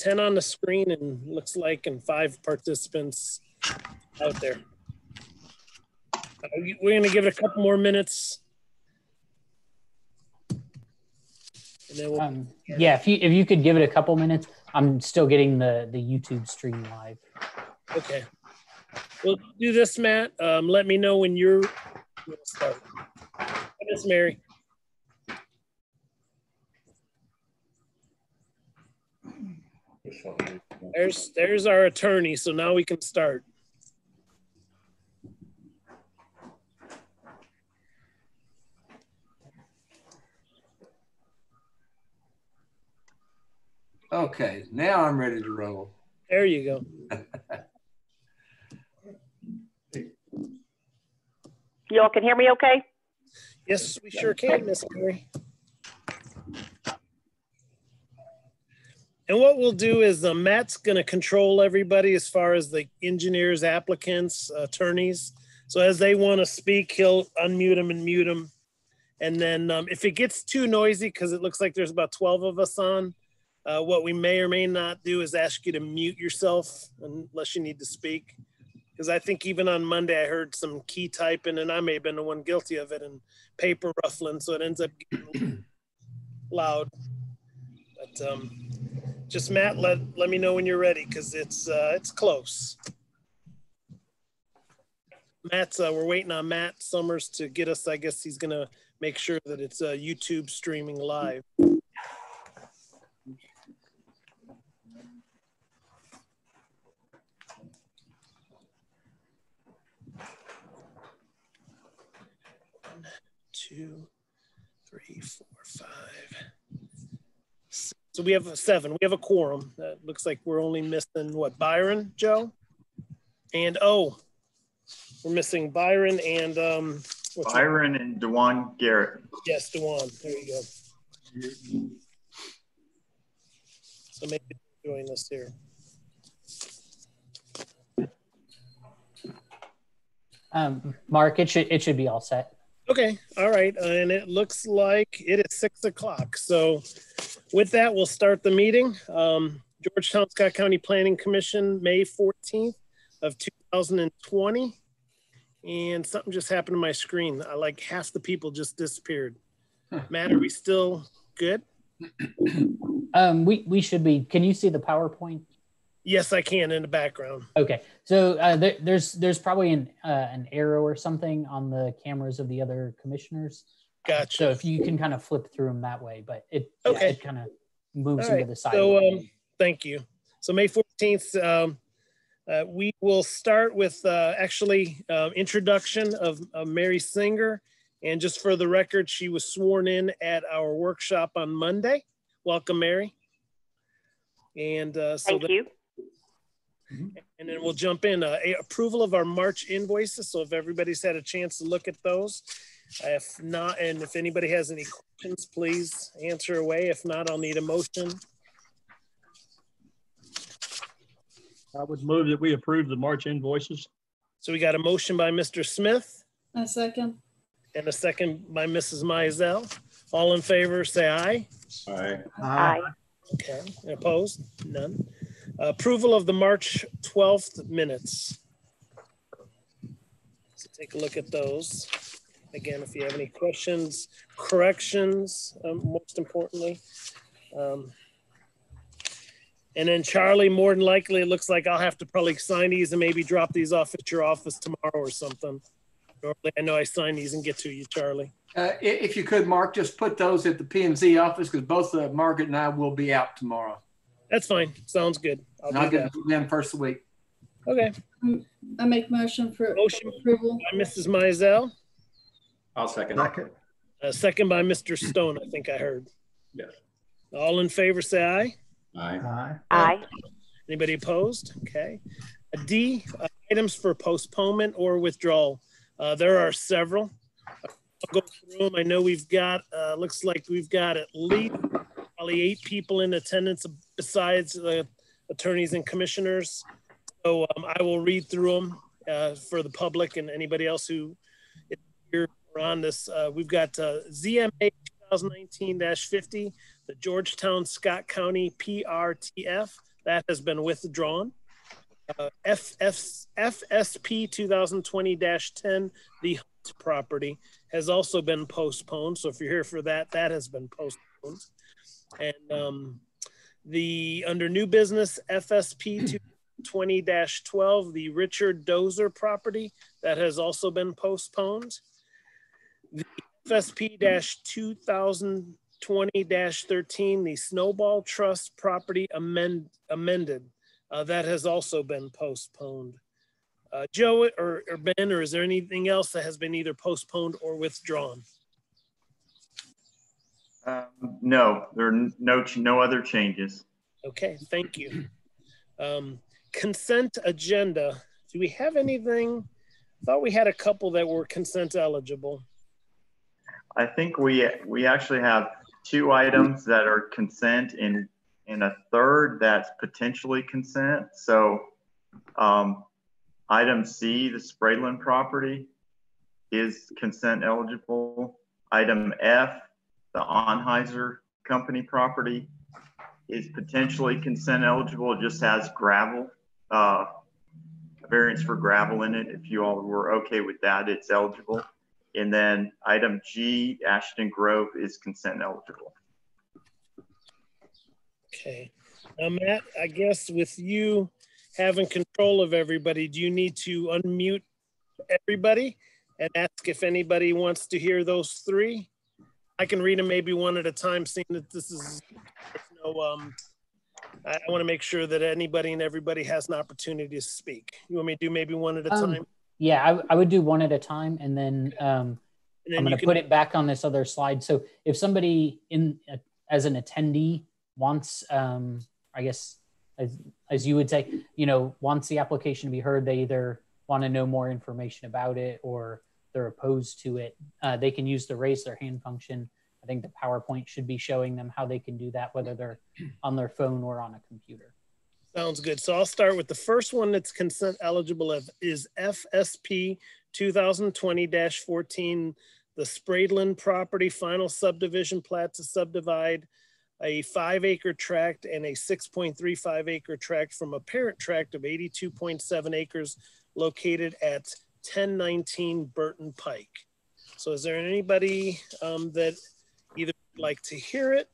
10 on the screen and looks like, and 5 participants out there. We're going to give it a couple more minutes. And then yeah, if you could give it a couple minutes. I'm still getting the YouTube stream live. Okay. We'll do this, Matt. Let me know when you're going to start. Miss Mary. There's our attorney, so now we can start. Okay, now I'm ready to roll. There you go. Y'all can hear me okay? Yes, we sure can, Miss Mary. And what we'll do is Matt's going to control everybody as far as the engineers, applicants, attorneys. So as they want to speak, he'll unmute them and mute them. And then if it gets too noisy, because it looks like there's about 12 of us on, what we may or may not do is ask you to mute yourself unless you need to speak. Because I think even on Monday, I heard some key typing, and I may have been the one guilty of it, and paper ruffling, so it ends up getting loud. But just Matt, let me know when you're ready, because it's close. We're waiting on Matt Summers to get us. I guess he's gonna make sure that it's YouTube streaming live. Two, three, four, five. So we have 7. We have a quorum. Looks like we're only missing what? Byron, Joe, and we're missing Byron and Byron and Dewan Garrett. Yes, Dewan. There you go. So maybe join us here. Mark, it should be all set. Okay, all right, and it looks like it is 6 o'clock. So with that, we'll start the meeting. Georgetown-Scott County Planning Commission, May 14th of 2020. And something just happened to my screen. Like half the people just disappeared. Matt, are we still good? We should be. Can you see the PowerPoint? Yes, I can in the background. Okay, so there's probably an arrow or something on the cameras of the other commissioners. Gotcha. So if you can kind of flip through them that way, but it kind of moves All into right. the side. So thank you. So May 14th, we will start with introduction of Mary Singer. And just for the record, she was sworn in at our workshop on Monday. Welcome, Mary. And Thank you. And then we'll jump in. Approval of our March invoices. So if everybody's had a chance to look at those, if not, and if anybody has any questions, please answer away. If not, I'll need a motion. I would move that we approve the March invoices. So we got a motion by Mr. Smith. A second. And a second by Mrs. Mizell. All in favor, say aye. Aye. Aye. Okay. Opposed? None. Approval of the March 12th minutes. So take a look at those. Again, if you have any questions, corrections, most importantly. And then Charlie, more than likely, it looks like I'll have to probably sign these and maybe drop these off at your office tomorrow or something. Normally, I know I sign these and get to you, Charlie. If you could, Mark, just put those at the P&Z office because both Margaret and I will be out tomorrow. That's fine. Sounds good. I'll get them first of the week. Okay. I make motion for Motion approval. by Mrs. Mizell. I'll second. Second by Mr. Stone, I think I heard. Yes. All in favor, say aye. Aye. Aye. Anybody opposed? Okay. D, items for postponement or withdrawal. There are several. I'll go through them. I know we've got, looks like we've got at least probably 8 people in attendance besides the attorneys and commissioners. So I will read through them for the public and anybody else who is here or on this. We've got ZMA 2019-50, the Georgetown-Scott County PRTF That has been withdrawn. FSP 2020-10, the Hunt property, has also been postponed. So if you're here for that, that has been postponed. And the under new business FSP 20-12, the Richard Dozer property, that has also been postponed. The FSP 2020-13, the Snowball Trust property amended. That has also been postponed. Joe or Ben, or is there anything else that has been either postponed or withdrawn? No, there are no other changes. Okay, thank you. Consent agenda. Do we have anything? I thought we had a couple that were consent eligible. I think we actually have 2 items that are consent and a third that's potentially consent. So item C, the Spradeland property, is consent eligible. Item F, the Onheiser company property, is potentially consent eligible. It just has gravel, a variance for gravel in it. If you all were okay with that, it's eligible. And then item G, Ashton Grove, is consent eligible. Okay. Now, Matt, I guess with you having control of everybody, do you need to unmute everybody and ask if anybody wants to hear those 3? I can read them maybe one at a time, seeing that this is, I want to make sure that anybody and everybody has an opportunity to speak. You want me to do maybe one at a time? Yeah, I would do one at a time, and then I'm going to put it back on this other slide. So if somebody as an attendee wants, I guess, as you would say, wants the application to be heard, they either want to know more information about it or they're opposed to it, they can use the raise their hand function. I think the PowerPoint should be showing them how they can do that, whether they're on their phone or on a computer. Sounds good. So I'll start with the first one that's consent eligible is FSP 2020-14, the Spradeland property final subdivision plat to subdivide a 5-acre tract and a 6.35 acre tract from a parent tract of 82.7 acres located at 1019 Burton Pike. So is there anybody that either would like to hear it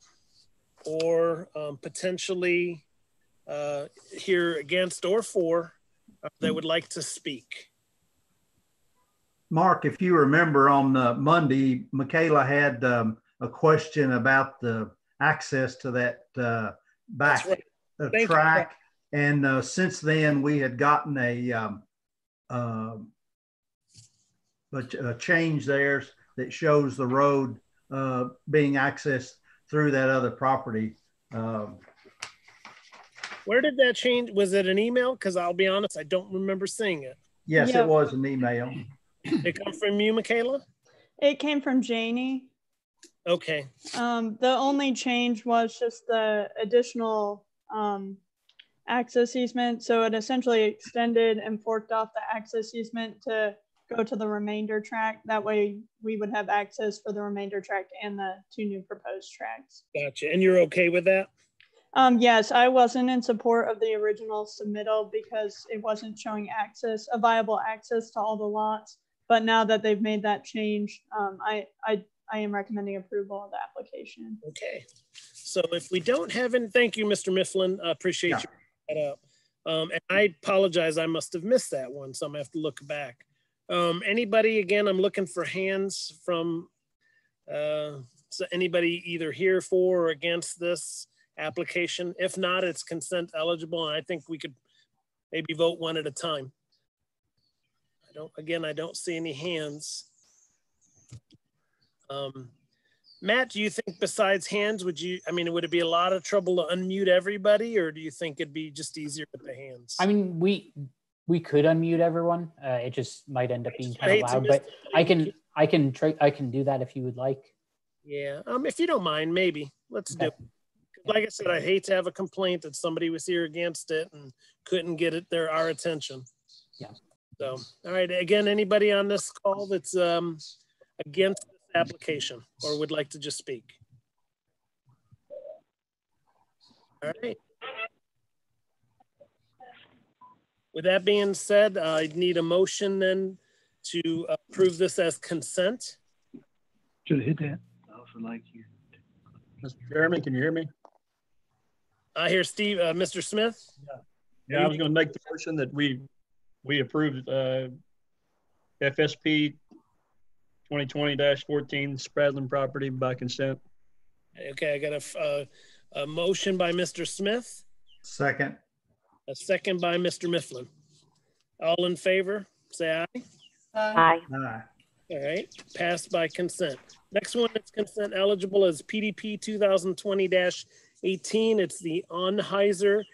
or potentially hear against or for that would like to speak? Mark, if you remember on Monday, Michaela had a question about the access to that back track. And since then we had gotten a change there that shows the road being accessed through that other property. Where did that change? Was it an email? Because I'll be honest, I don't remember seeing it. Yes, Yeah. It was an email. It come from you, Michaela? It came from Janie. Okay. The only change was just the additional access easement. So it essentially extended and forked off the access easement to go to the remainder tract. That way we would have access for the remainder tract and the 2 new proposed tracts. Gotcha. And you're okay with that? Yes, I wasn't in support of the original submittal because it wasn't showing access, a viable access to all the lots. But now that they've made that change, I am recommending approval of the application. Okay. So if we don't have any, thank you, Mr. Mifflin. I appreciate you bringing that up. And I apologize, I must have missed that one, so I'm gonna have to look back. Anybody, again, I'm looking for hands from, so anybody either here for or against this application. If not, it's consent eligible, and I think we could maybe vote one at a time. I don't see any hands. Matt, do you think besides hands, would it be a lot of trouble to unmute everybody, or do you think it'd be just easier with the hands? I mean, we could unmute everyone. It just might end up being kind of loud, but I can do that if you would like. Yeah, if you don't mind, maybe let's do it. Like I said, I hate to have a complaint that somebody was here against it and couldn't get our attention. Yeah. So, all right. Again, anybody on this call that's against this application or would like to just speak? All right. With that being said, I need a motion then to approve this as consent. Should have hit that. I also like you. Mr. Chairman, can you hear me? I hear Steve, Mr. Smith. Yeah, I was going to make the motion that we approved FSP 2020-14 Spradlin property by consent. Okay, I got a motion by Mr. Smith. Second. A second by Mr. Mifflin. All in favor, say aye. Aye. Aye. All right, passed by consent. Next one that's consent eligible is PDP 2020-18. It's the Untitled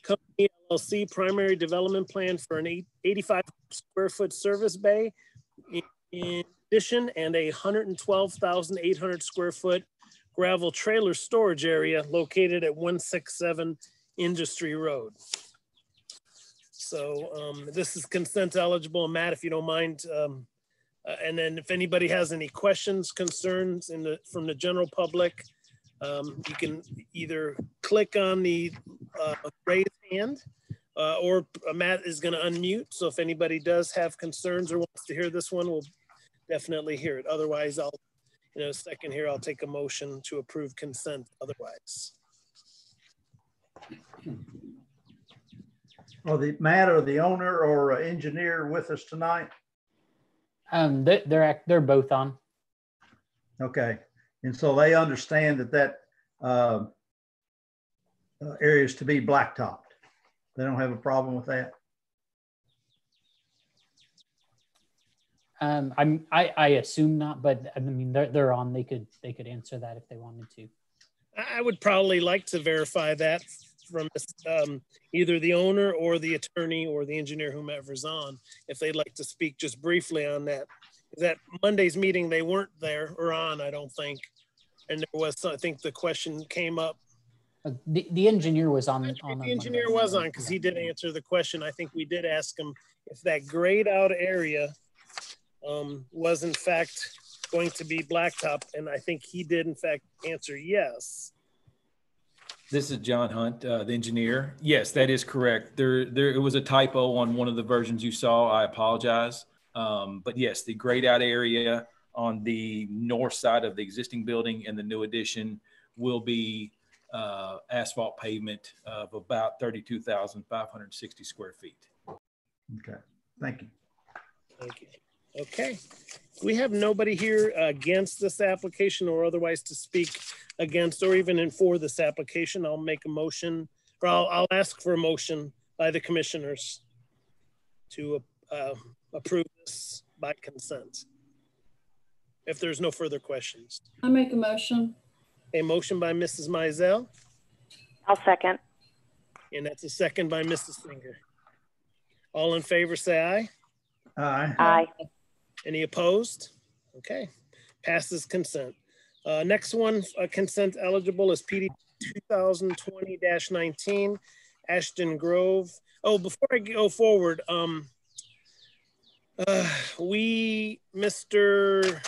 Company LLC primary development plan for an 85 square foot service bay in addition and a 112,800 square foot gravel trailer storage area located at 167 Industry Road. So this is consent eligible. Matt, if you don't mind, and then if anybody has any questions, concerns from the general public, you can either click on the raise hand or Matt is going to unmute. So if anybody does have concerns or wants to hear this one, we'll definitely hear it. Otherwise, I'll, in a second here, I'll take a motion to approve consent otherwise. Well, Matt or the owner or engineer with us tonight? They're both on. Okay. And so they understand that area is to be blacktopped. They don't have a problem with that. I assume not, but I mean they're on. They could answer that if they wanted to. I would probably like to verify that from either the owner or the attorney or the engineer, whomever's on, if they'd like to speak just briefly on that. That Monday's meeting, they weren't there or on, I don't think. And there was, I think the question came up. The engineer was on. The engineer was on because he did answer the question. I think we did ask him if that grayed out area was in fact going to be blacktop. And I think he did in fact answer yes. This is John Hunt, the engineer. Yes, that is correct. It was a typo on one of the versions you saw. I apologize. But yes, the grayed out area on the north side of the existing building and the new addition will be asphalt pavement of about 32,560 square feet. Okay, thank you. Thank you. Okay, we have nobody here against this application or otherwise to speak against or even for this application. I'll make a motion, or I'll ask for a motion by the commissioners to approve this by consent. If there's no further questions. I make a motion. A motion by Mrs. Mizell. I'll second. And that's a second by Mrs. Singer. All in favor, say aye. Aye. Aye. Any opposed? Okay, passes consent. Next one, consent eligible is PD 2020-19, Ashton Grove. Oh, before I go forward, Mr.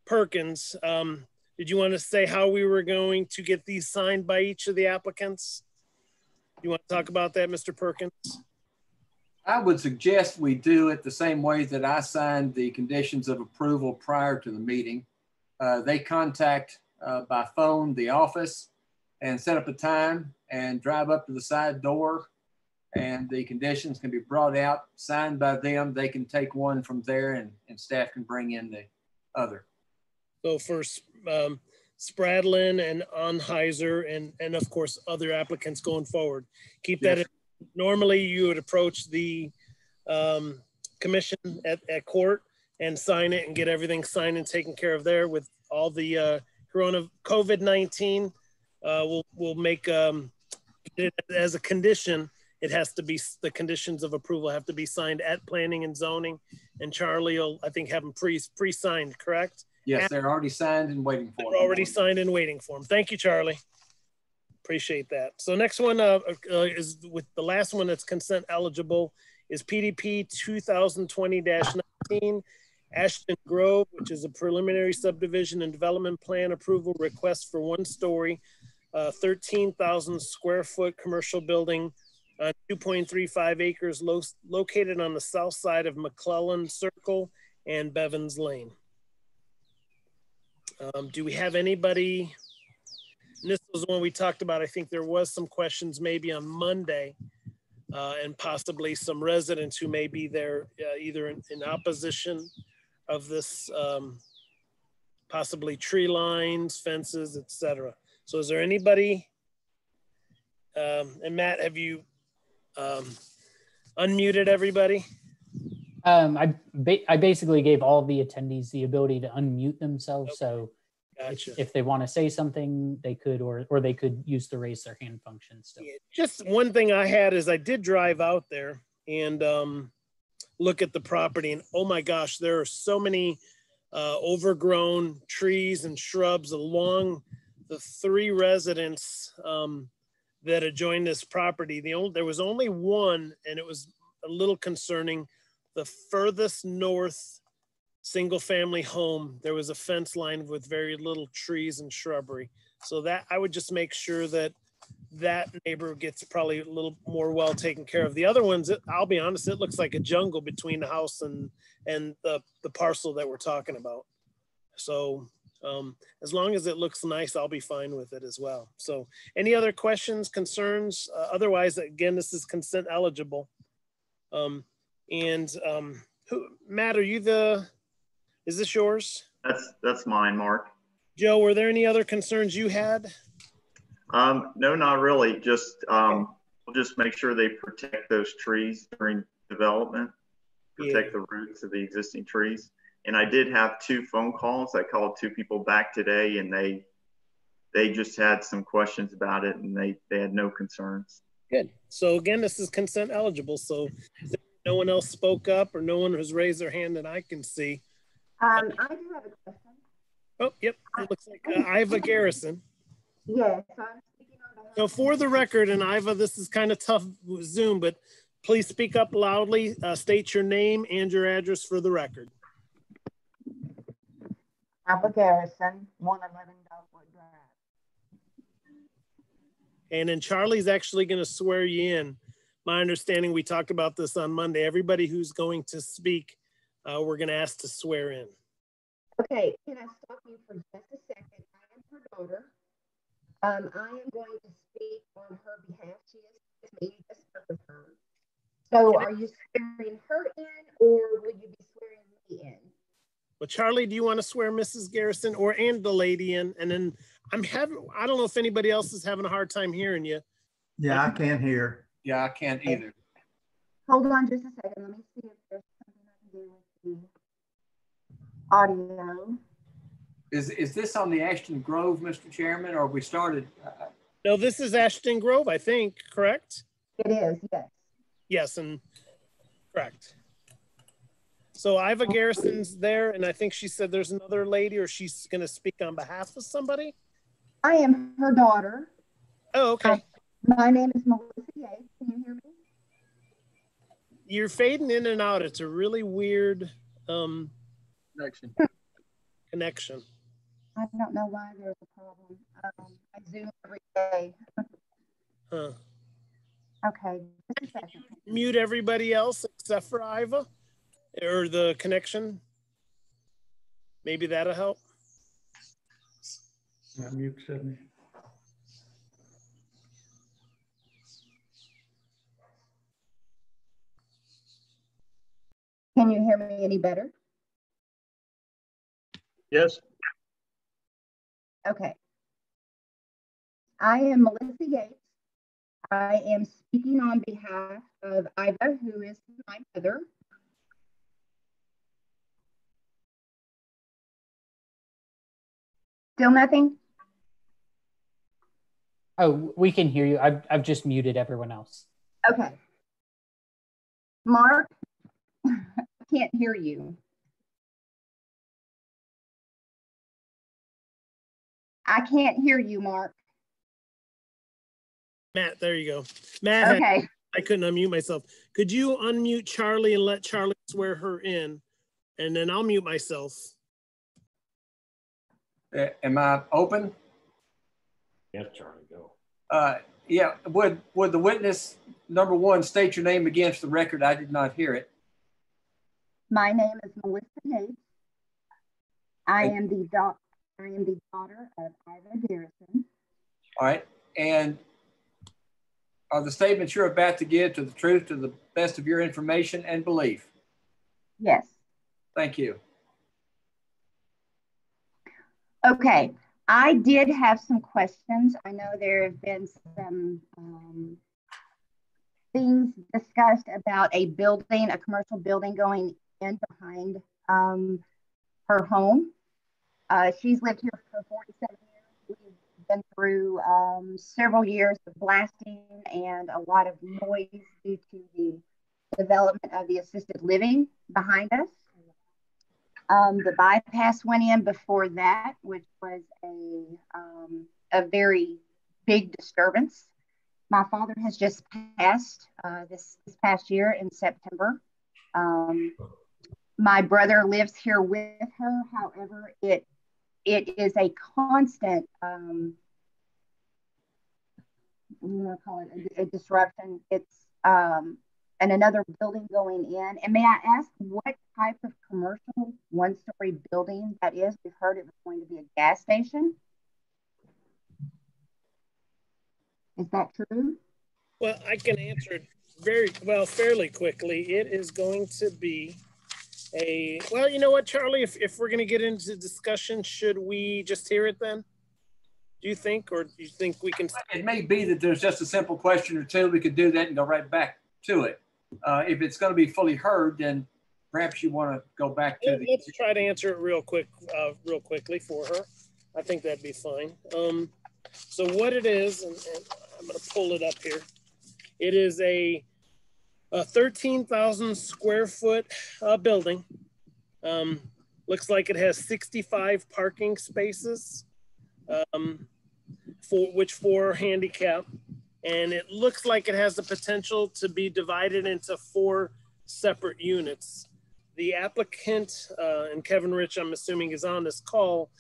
Perkins, did you want to say how we were going to get these signed by each of the applicants? You want to talk about that, Mr. Perkins? I would suggest we do it the same way that I signed the conditions of approval prior to the meeting. They contact by phone the office and set up a time and drive up to the side door, and the conditions can be brought out, signed by them. They can take one from there and staff can bring in the other. So for Spradlin and Untitled and of course other applicants going forward, keep that in. Normally you would approach the commission at court and sign it and get everything signed and taken care of there. With all the COVID-19, we'll make it as a condition. It has to be, the conditions of approval have to be signed at planning and zoning, and Charlie will, I think, have them pre-signed, correct? Yes, they're already signed and waiting for them. They're already signed and waiting for them. Thank you, Charlie. Appreciate that. So next one is with the last one that's consent eligible is PDP 2020-19, Ashton Grove, which is a preliminary subdivision and development plan approval request for 1-story, 13,000 square foot commercial building 2.35 acres located on the south side of McClellan Circle and Bevins Lane. Do we have anybody? And this was one we talked about. I think there was some questions maybe on Monday and possibly some residents who may be there either in opposition of this, possibly tree lines, fences, etc. So is there anybody? And Matt, have you unmuted everybody? I basically gave all the attendees the ability to unmute themselves. Okay. So gotcha. If they want to say something, they could, or they could use the raise their hand function still. Yeah, just one thing I had is I did drive out there and look at the property, and oh my gosh, there are so many overgrown trees and shrubs along the 3 residents that adjoin this property. There was only one, and it was a little concerning. The furthest north single family home, there was a fence line with very little trees and shrubbery. So that I would just make sure that that neighbor gets probably a little more well taken care of. The other ones, I'll be honest, it looks like a jungle between the house and the parcel that we're talking about. So as long as it looks nice, I'll be fine with it as well. So any other questions, concerns? Otherwise, again, this is consent eligible. Matt, are you is this yours? That's mine, Mark. Joe, were there any other concerns you had? No, not really. Just we'll just make sure they protect those trees during development, protect the roots of the existing trees. And I did have 2 phone calls. I called 2 people back today, and they just had some questions about it, and they had no concerns. Good. So again, this is consent eligible. So no one else spoke up or no one has raised their hand that I can see. I do have a question. Oh, yep. It looks like Iva Garrison. Yes. I'm speaking on behalf. So for the record, and Iva, this is kind of tough with Zoom, but please speak up loudly, state your name and your address for the record. Iva Garrison, 111 Dogwood Drive. And then Charlie's actually going to swear you in. My understanding, we talked about this on Monday. Everybody who's going to speak, we're going to ask to swear in. Okay, can I stop you for just a second? I am her daughter. I am going to speak on her behalf. She is with me, just spoke with her. So are you swearing her in, or will you be swearing me in? Well, Charlie, do you want to swear Mrs. Garrison and the lady in? And then I don't know if anybody else is having a hard time hearing you. Yeah, I can't hear. Yeah, I can't either. Hold on just a second. Let me see if there's something I can do with the audio. Is this on the Ashton Grove, Mr. Chairman, or we started? No, this is Ashton Grove, I think, correct? It is, yes. Yes, and correct. So Iva Garrison's there, and I think she said there's another lady, or she's going to speak on behalf of somebody? I am her daughter. Oh, okay. My name is Melissa Yates. Can you hear me? You're fading in and out. It's a really weird connection. I don't know why there's a problem. I Zoom every day. Huh. Okay, just a second. Mute everybody else except for Iva, or the connection. Maybe that'll help. Mute 70. Can you hear me any better? Yes. Okay. I am Melissa Yates. I am speaking on behalf of Iva, who is my mother. Still nothing? Oh, we can hear you. I've just muted everyone else. Okay. Mark, I can't hear you. I can't hear you, Mark. Matt, there you go. Matt, okay. I couldn't unmute myself. Could you unmute Charlie and let Charlie swear her in? And then I'll mute myself. Am I open? Yes, Charlie, go. Yeah, would the witness number one state your name again for the record? I did not hear it. My name is Melissa Yates. I am the daughter of Ida Garrison. All right, and are the statements you're about to give to the truth to the best of your information and belief? Yes. Thank you. Okay, I did have some questions. I know there have been some things discussed about a building, a commercial building going in behind her home. She's lived here for 47 years. We've been through several years of blasting and a lot of noise due to the development of the assisted living behind us. The bypass went in before that, which was a very big disturbance. My father has just passed this past year in September. My brother lives here with her. However, it is a constant, I'm going to call it a disruption. It's and another building going in. And may I ask what type of commercial one-story building that is? We've heard it was going to be a gas station. Is that true? Well, I can answer it fairly quickly. It is going to be well, you know what, Charlie, if we're going to get into discussion, should we just hear it then? Do you think, or do you think we can? It may be that there's just a simple question or two. We could do that and go right back to it. If it's going to be fully heard, then perhaps you want to go back to Let's try to answer it real quickly for her. I think that'd be fine. So what it is, and I'm going to pull it up here. It is a 13,000 square foot building. Looks like it has 65 parking spaces, for handicap. And it looks like it has the potential to be divided into 4 separate units. The applicant, and Kevin Rich, I'm assuming, is on this call,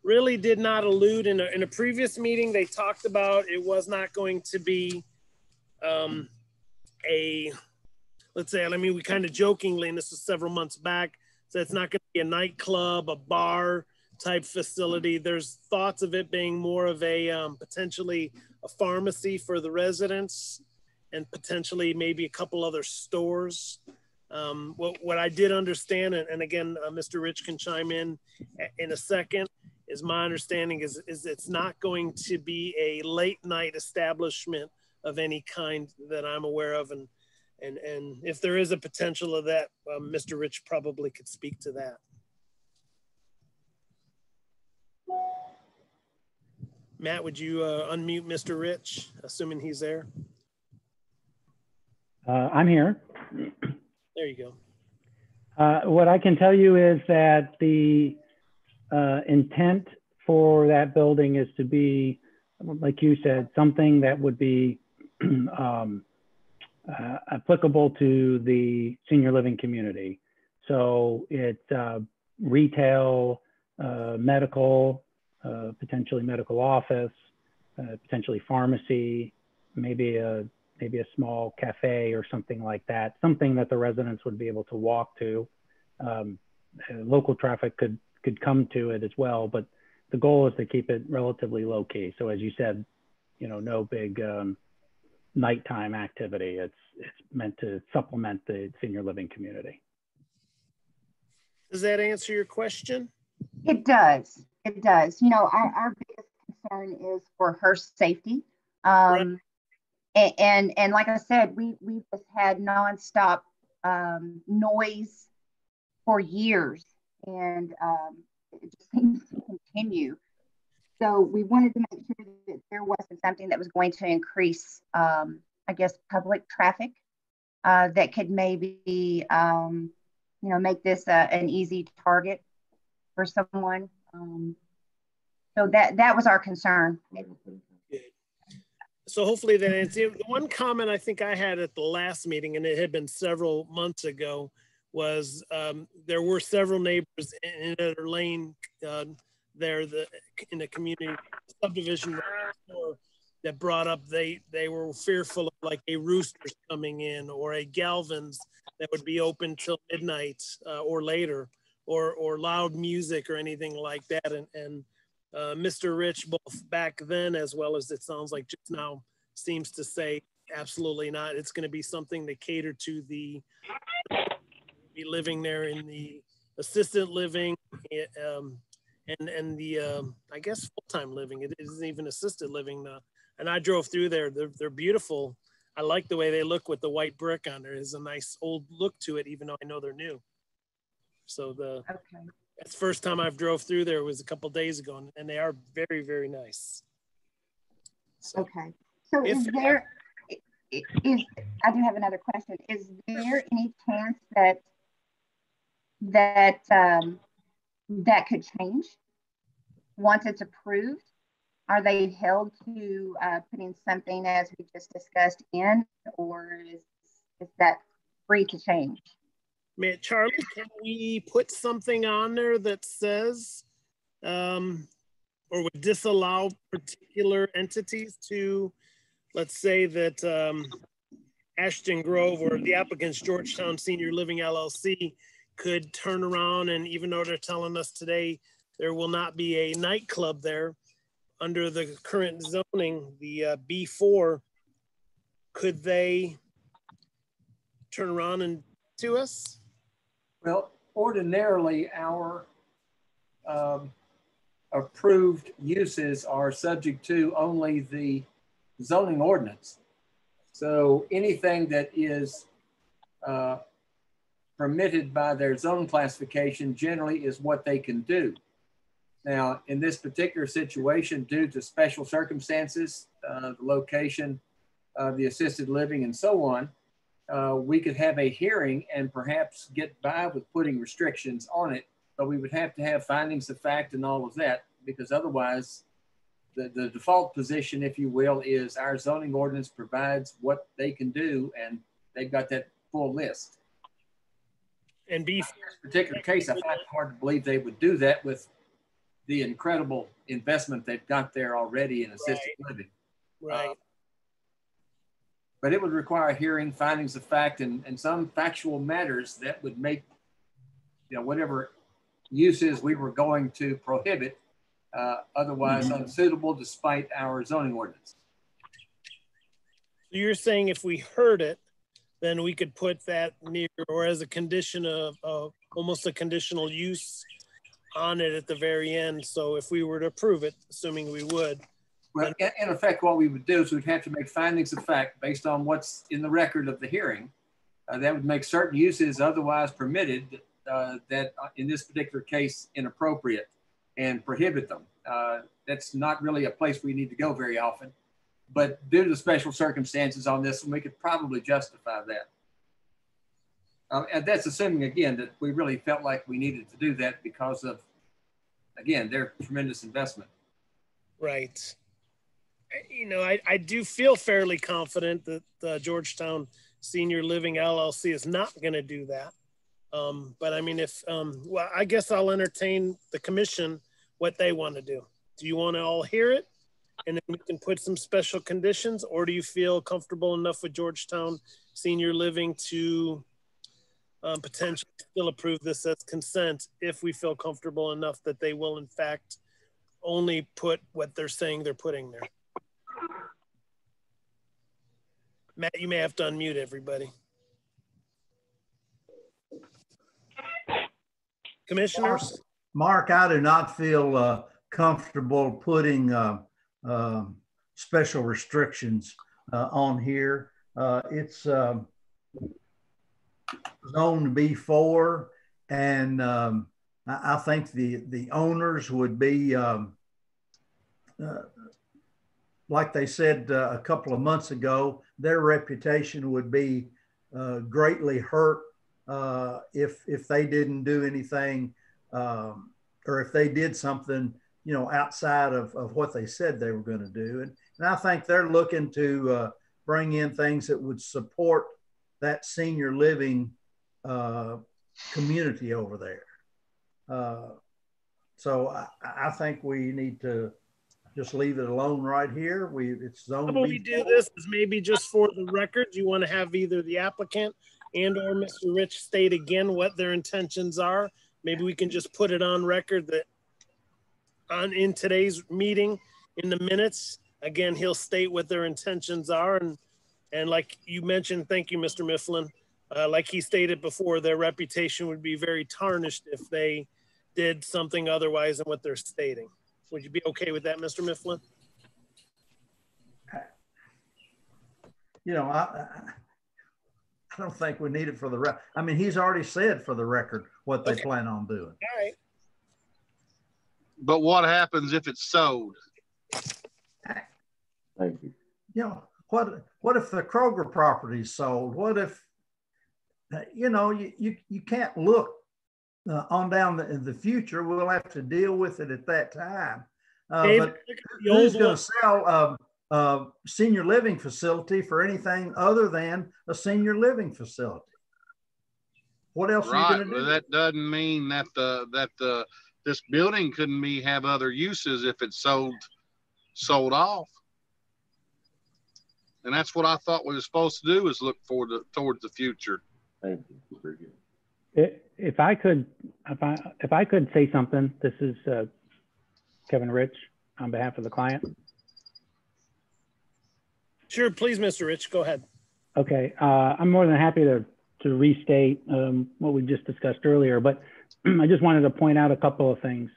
really did not allude in a previous meeting. They talked about it was not going to be we kind of jokingly, and this was several months back, so it's not going to be a nightclub, a bar type facility. There's thoughts of it being more of a potentially a pharmacy for the residents and potentially maybe a couple other stores. What I did understand, and again, Mr. Rich can chime in a second, is my understanding is it's not going to be a late night establishment of any kind that I'm aware of. And if there is a potential of that, Mr. Rich probably could speak to that. Matt, would you unmute Mr. Rich, assuming he's there? I'm here. There you go. What I can tell you is that the intent for that building is to be, like you said, something that would be applicable to the senior living community. So it's retail, medical, potentially medical office, potentially pharmacy, maybe a small cafe or something like that, something that the residents would be able to walk to. Local traffic could come to it as well, but the goal is to keep it relatively low key. So as you said, no big nighttime activity. It's meant to supplement the senior living community. Does that answer your question? It does. It does. Our biggest concern is for her safety. Right. And like I said, we've just had nonstop noise for years, and it just seems to continue. So we wanted to make sure that there wasn't something that was going to increase, public traffic that could maybe, make this an easy target for someone. So that was our concern. So hopefully that answers. One comment I think I had at the last meeting, and it had been several months ago, was there were several neighbors in another lane in the community subdivision that brought up they were fearful of like a Roosters coming in or a Galvin's that would be open till midnight or later, or loud music or anything like that. And Mr. Rich, both back then as well as it sounds like just now, seems to say absolutely not. It's going to be something that cater to the be living there in the assisted living and the I guess full-time living. It isn't even assisted living now. And I drove through there. They're beautiful. I like the way they look with the white brick on there. There's a nice old look to it, even though I know they're new. So that's the first time I've drove through there was a couple of days ago, and they are very, very nice. So, okay. So I do have another question. Is there any chance that could change once it's approved? Are they held to putting something as we just discussed in, or is that free to change? Man, Charlie, can we put something on there that says or would disallow particular entities to, let's say that Ashton Grove or the applicant's Georgetown Senior Living LLC could turn around, and even though they're telling us today there will not be a nightclub there, under the current zoning, the B4, could they turn around and to us? Well, ordinarily our approved uses are subject to only the zoning ordinance. So anything that is permitted by their zone classification generally is what they can do. Now, in this particular situation, due to special circumstances, the location of the assisted living and so on, we could have a hearing and perhaps get by with putting restrictions on it, but we would have to have findings of fact and all of that, because otherwise the default position, if you will, is our zoning ordinance provides what they can do, and they've got that full list. And in this particular case, I find it hard to believe they would do that with the incredible investment they've got there already in assisted living. Right. But it would require hearing, findings of fact, and some factual matters that would make, whatever uses we were going to prohibit otherwise unsuitable despite our zoning ordinance. So you're saying if we heard it, then we could put that near or as a condition of almost a conditional use on it at the very end. So if we were to approve it, assuming we would. Well, in effect, what we would do is we'd have to make findings of fact based on what's in the record of the hearing. That would make certain uses otherwise permitted that in this particular case inappropriate, and prohibit them. That's not really a place we need to go very often, but due to the special circumstances on this, we could probably justify that. And that's assuming, again, that we really felt like we needed to do that because of, again, their tremendous investment. Right. I do feel fairly confident that Georgetown Senior Living LLC is not going to do that. But I mean, well, I guess I'll entertain the commission what they want to do. Do you want to all hear it? And then we can put some special conditions, or do you feel comfortable enough with Georgetown Senior Living to potentially still approve this as consent if we feel comfortable enough that they will in fact only put what they're saying they're putting there? Matt, you may have to unmute everybody. Commissioners? Mark, I do not feel comfortable putting special restrictions on here. It's zone B4, and I think the owners would be like they said a couple of months ago, their reputation would be greatly hurt if they didn't do anything or if they did something, outside of what they said they were going to do. And I think they're looking to bring in things that would support that senior living community over there. So I think we need to just leave it alone right here? It's zoned. How we do this is maybe just for the record, you want to have either the applicant and or Mr. Rich state again what their intentions are. Maybe we can just put it on record that in today's meeting, in the minutes, again, he'll state what their intentions are. And like you mentioned, thank you, Mr. Mifflin. Like he stated before, their reputation would be very tarnished if they did something otherwise than what they're stating. Would you be okay with that, Mr. Mifflin? You know, I don't think we need it for the record. I mean, he's already said for the record what they plan on doing. All right. But what happens if it's sold? Thank you. You know, what if the Kroger property is sold? What if, you know, you can't look on down the future. We'll have to deal with it at that time. But who's going to sell a senior living facility for anything other than a senior living facility? What else are you going to do? That doesn't mean that this building couldn't have other uses if it's sold off. And that's what I thought we were supposed to do, is look towards the future. Thank you. Very good. If I could say something, this is Kevin Rich on behalf of the client. Sure, please, Mr. Rich, go ahead. Okay, I'm more than happy to restate what we just discussed earlier, but I just wanted to point out a couple of things.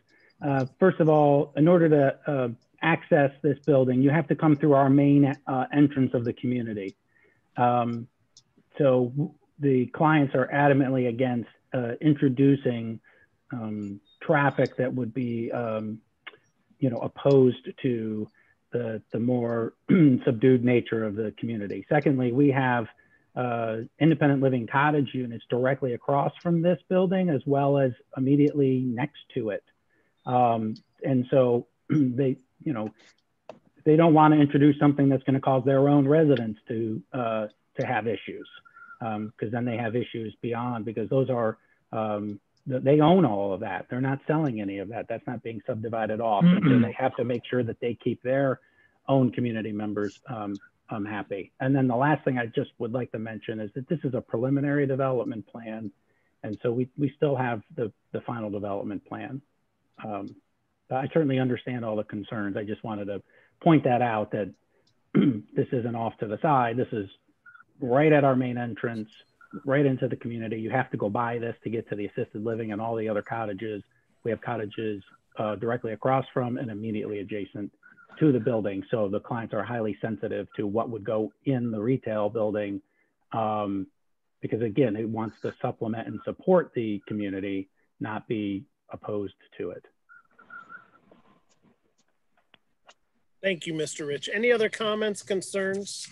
First of all, in order to access this building, you have to come through our main entrance of the community. So the clients are adamantly against introducing traffic that would be, you know, opposed to the more subdued nature of the community. Secondly, we have independent living cottage units directly across from this building, as well as immediately next to it. And so they, you know, they don't want to introduce something that's going to cause their own residents to have issues, because then they have issues beyond, because those are, they own all of that. They're not selling any of that. That's not being subdivided off. And so they have to make sure that they keep their own community members happy. And then the last thing I just would like to mention is that this is a preliminary development plan. And so we still have the final development plan. I certainly understand all the concerns. I just wanted to point that out, that this isn't off to the side. This is right at our main entrance, right into the community. You have to go by this to get to the assisted living and all the other cottages. We have cottages directly across from and immediately adjacent to the building. So the clients are highly sensitive to what would go in the retail building, because again, it wants to supplement and support the community, not be opposed to it. Thank you, Mr. Rich. Any other comments, concerns?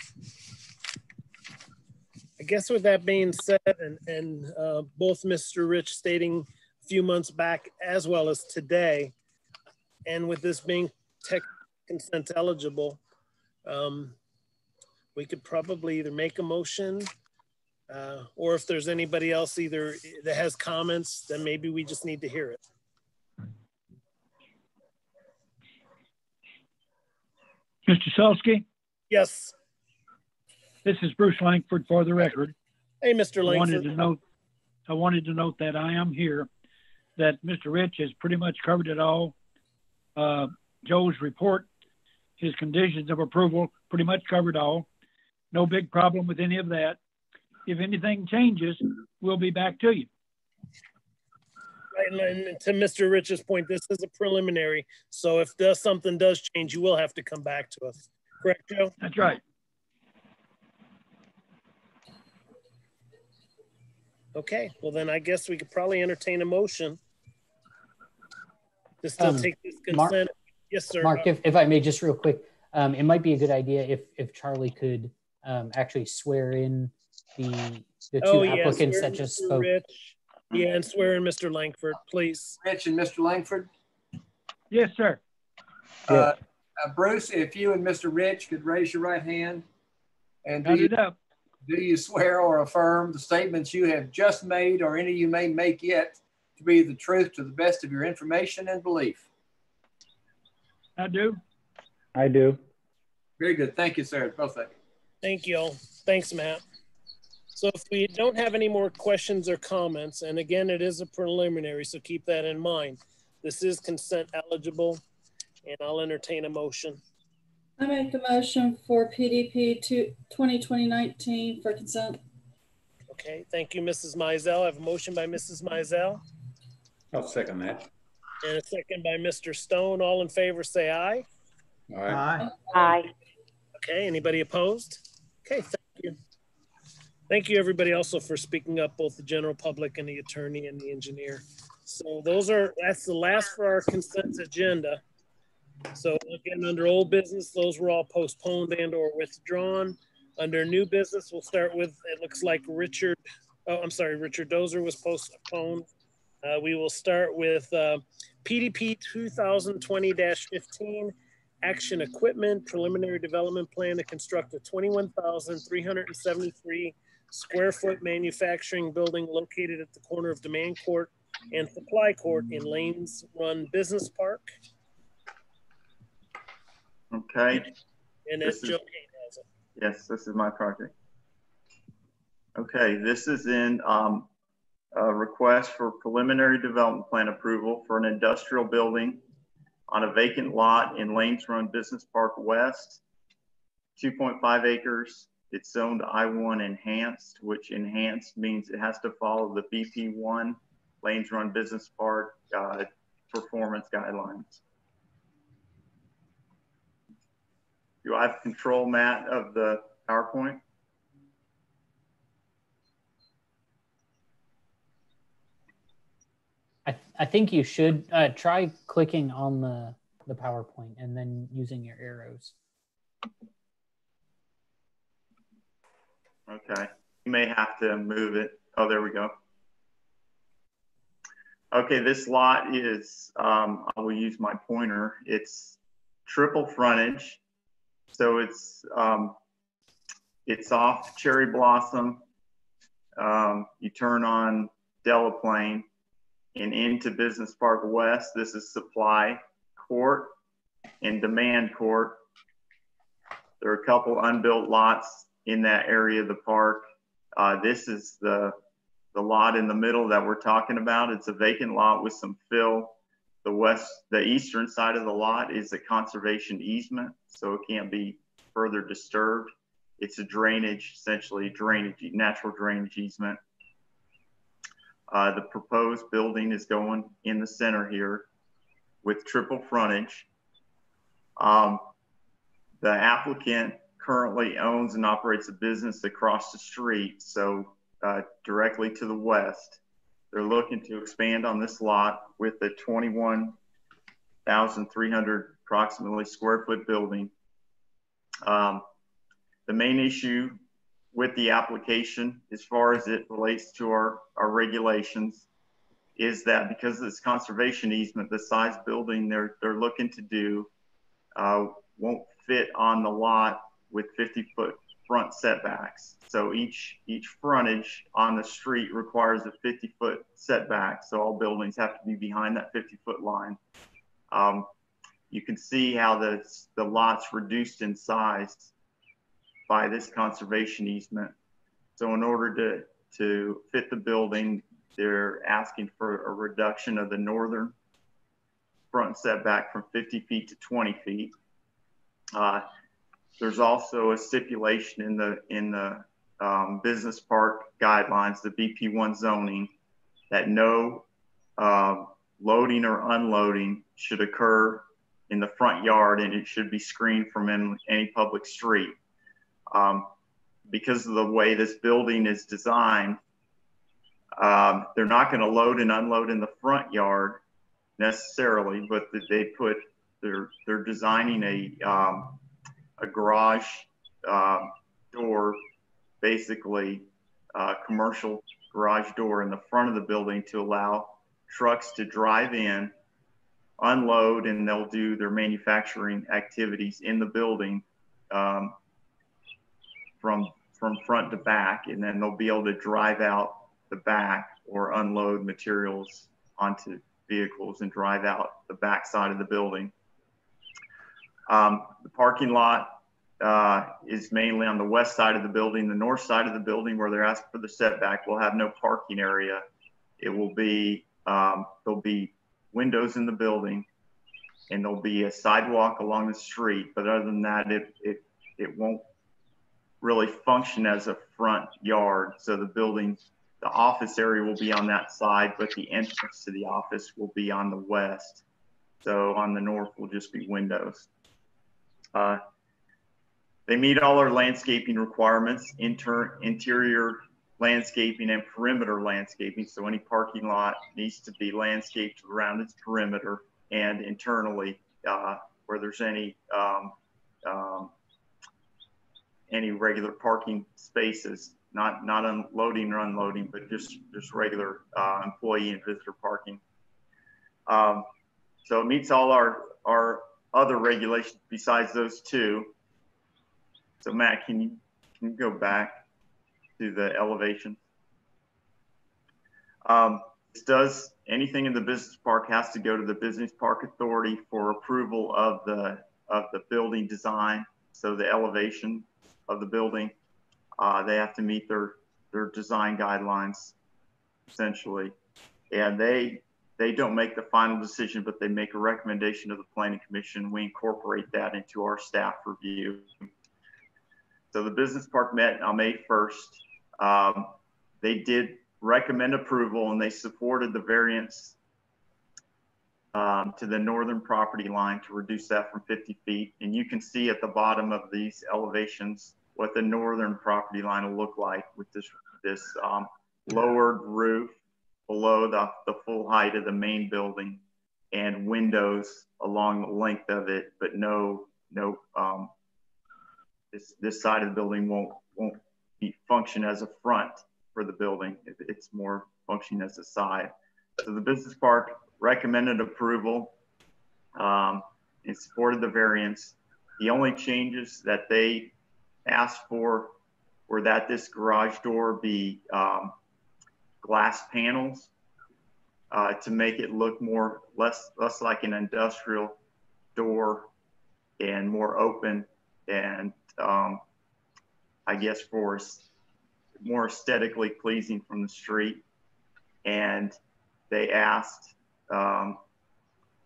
I guess with that being said, and both Mr. Rich stating a few months back as well as today, and with this being tech consent eligible, we could probably either make a motion or if there's anybody else either that has comments, then maybe we just need to hear it. Mr. Selsky? Yes. This is Bruce Langford for the record. Hey, Mr. Langford. I wanted to note that I am here, that Mr. Rich has pretty much covered it all. Joe's report, his conditions of approval, pretty much covered all. No big problem with any of that. If anything changes, we'll be back to you. Right, and to Mr. Rich's point, this is a preliminary. So if something does change, you will have to come back to us. Correct, Joe? That's right. Okay, well then I guess we could probably entertain a motion to still take this consent. Mark, yes, sir. Mark, if I may, just real quick, it might be a good idea if Charlie could actually swear in the two applicants that just spoke. Rich. Yeah, and swear in Mr. Langford, please. Rich and Mr. Langford. Yes, sir. Bruce, if you and Mr. Rich could raise your right hand. And do you swear or affirm the statements you have just made or any you may make yet to be the truth to the best of your information and belief? I do. I do. Very good. Thank you, sir. Both of you. Thank you all. Thanks, Matt. So if we don't have any more questions or comments, and again, it is a preliminary, so keep that in mind. This is consent eligible, and I'll entertain a motion. I make a motion for PDP 2020-19 for consent. Okay, thank you, Mrs. Mizell. I have a motion by Mrs. Mizell. I'll second that. And a second by Mr. Stone. All in favor, say aye. Aye. Aye. Okay, anybody opposed? Okay, thank you. Thank you, everybody, also for speaking up, both the general public and the attorney and the engineer. So that's the last for our consent agenda. So again, under old business, those were all postponed and or withdrawn. Under new business, we'll start with, it looks like Richard Dozer was postponed. We will start with PDP 2020-15, Action Equipment, Preliminary Development Plan to construct a 21,373 square foot manufacturing building located at the corner of Demand Court and Supply Court in Lanes Run Business Park. Okay. And that's Joe Kane has it. Yes, this is my project. Okay, this is in a request for preliminary development plan approval for an industrial building on a vacant lot in Lanes Run Business Park West, 2.5 acres. It's zoned I-1 enhanced, which enhanced means it has to follow the BP1 Lanes Run Business Park performance guidelines. Do I have control, Matt, of the PowerPoint? I think you should try clicking on the PowerPoint and then using your arrows. Okay, you may have to move it. Oh, there we go. Okay, this lot is, I will use my pointer. It's triple frontage. So it's off Cherry Blossom. You turn on Delaplane and into Business Park West. This is Supply Court and Demand Court. There are a couple unbuilt lots in that area of the park. This is the lot in the middle that we're talking about. It's a vacant lot with some fill. The eastern side of the lot is a conservation easement, so it can't be further disturbed. It's a drainage, essentially natural drainage easement. The proposed building is going in the center here with triple frontage. The applicant currently owns and operates a business across the street, so directly to the west. They're looking to expand on this lot with a 21,300 approximately square foot building. The main issue with the application, as far as it relates to our regulations, is that because of this conservation easement, the size building they're looking to do won't fit on the lot with 50-foot front setbacks. So each frontage on the street requires a 50-foot setback. So all buildings have to be behind that 50-foot line. You can see how the lot's reduced in size by this conservation easement. So in order to fit the building, they're asking for a reduction of the northern front setback from 50 feet to 20 feet. There's also a stipulation in the business park guidelines, the BP1 zoning, that no loading or unloading should occur in the front yard, and it should be screened from any public street. Because of the way this building is designed, they're not going to load and unload in the front yard necessarily, but they're designing a garage door, basically a commercial garage door in the front of the building to allow trucks to drive in, unload, and they'll do their manufacturing activities in the building from front to back, and then they'll be able to drive out the back or unload materials onto vehicles and drive out the back side of the building. The parking lot is mainly on the west side of the building. The north side of the building, where they're asking for the setback, will have no parking area. It will be, there'll be windows in the building, and there'll be a sidewalk along the street. But other than that, it won't really function as a front yard. So the building, the office area will be on that side, but the entrance to the office will be on the west. So on the north will just be windows. They meet all our landscaping requirements, interior landscaping and perimeter landscaping. So any parking lot needs to be landscaped around its perimeter and internally where there's any regular parking spaces, not unloading or unloading, but just regular employee and visitor parking. So it meets all our other regulations besides those two. So Matt, can you go back to the elevation? This does, anything in the business park has to go to the Business Park Authority for approval of the building design. So the elevation of the building, they have to meet their design guidelines essentially. And they don't make the final decision, but they make a recommendation to the Planning Commission. We incorporate that into our staff review. So the business park met on May 1st. They did recommend approval, and they supported the variance to the northern property line to reduce that from 50 feet. And you can see at the bottom of these elevations what the northern property line will look like with this lowered roof below the full height of the main building and windows along the length of it, but this side of the building won't function as a front for the building. It's more functioning as a side. So the business park recommended approval and supported the variance. The only changes that they asked for were that this garage door be glass panels to make it look less like an industrial door and more open, and I guess for more aesthetically pleasing from the street. And they asked,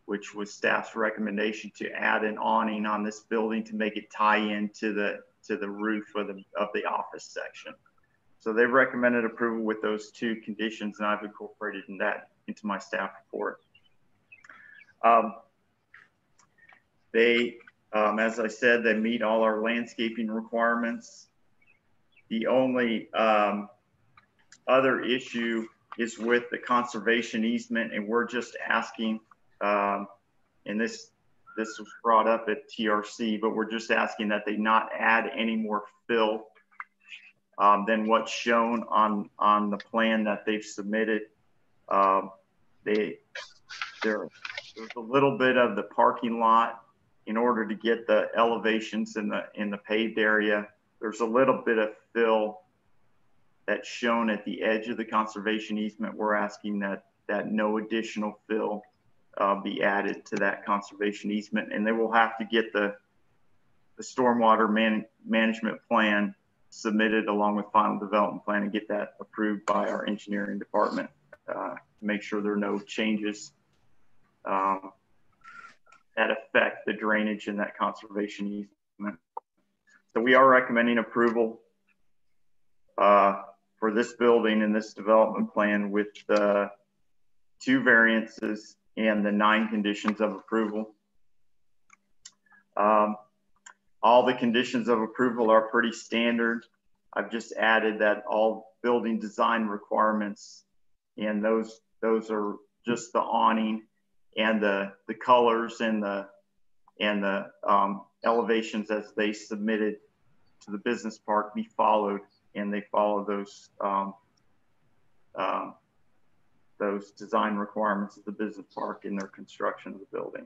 which was staff's recommendation, to add an awning on this building to make it tie into the roof of the office section. So they've recommended approval with those two conditions, and I've incorporated that into my staff report. As I said, they meet all our landscaping requirements. The only other issue is with the conservation easement, and we're just asking, and this was brought up at TRC, but we're just asking that they not add any more fill than what's shown on the plan that they've submitted. There's a little bit of the parking lot in order to get the elevations in the paved area. There's a little bit of fill that's shown at the edge of the conservation easement. We're asking that no additional fill be added to that conservation easement, and they will have to get the stormwater management plan submitted along with final development plan and get that approved by our engineering department to make sure there are no changes that affect the drainage in that conservation easement. So we are recommending approval for this building and this development plan with the 2 variances and the 9 conditions of approval. All the conditions of approval are pretty standard. I've just added that all building design requirements, and those are just the awning and the colors and the elevations as they submitted to the business park be followed, and they follow those design requirements of the business park in their construction of the building.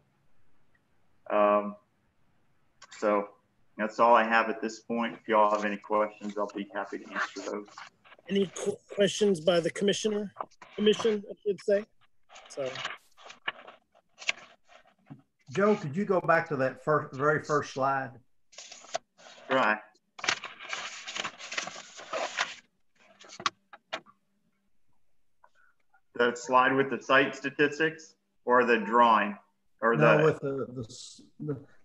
So that's all I have at this point. If y'all have any questions, I'll be happy to answer those. Any questions by the commission, I should say? So. Joe, could you go back to that very first slide? Right. The slide with the site statistics or the drawing or no, with the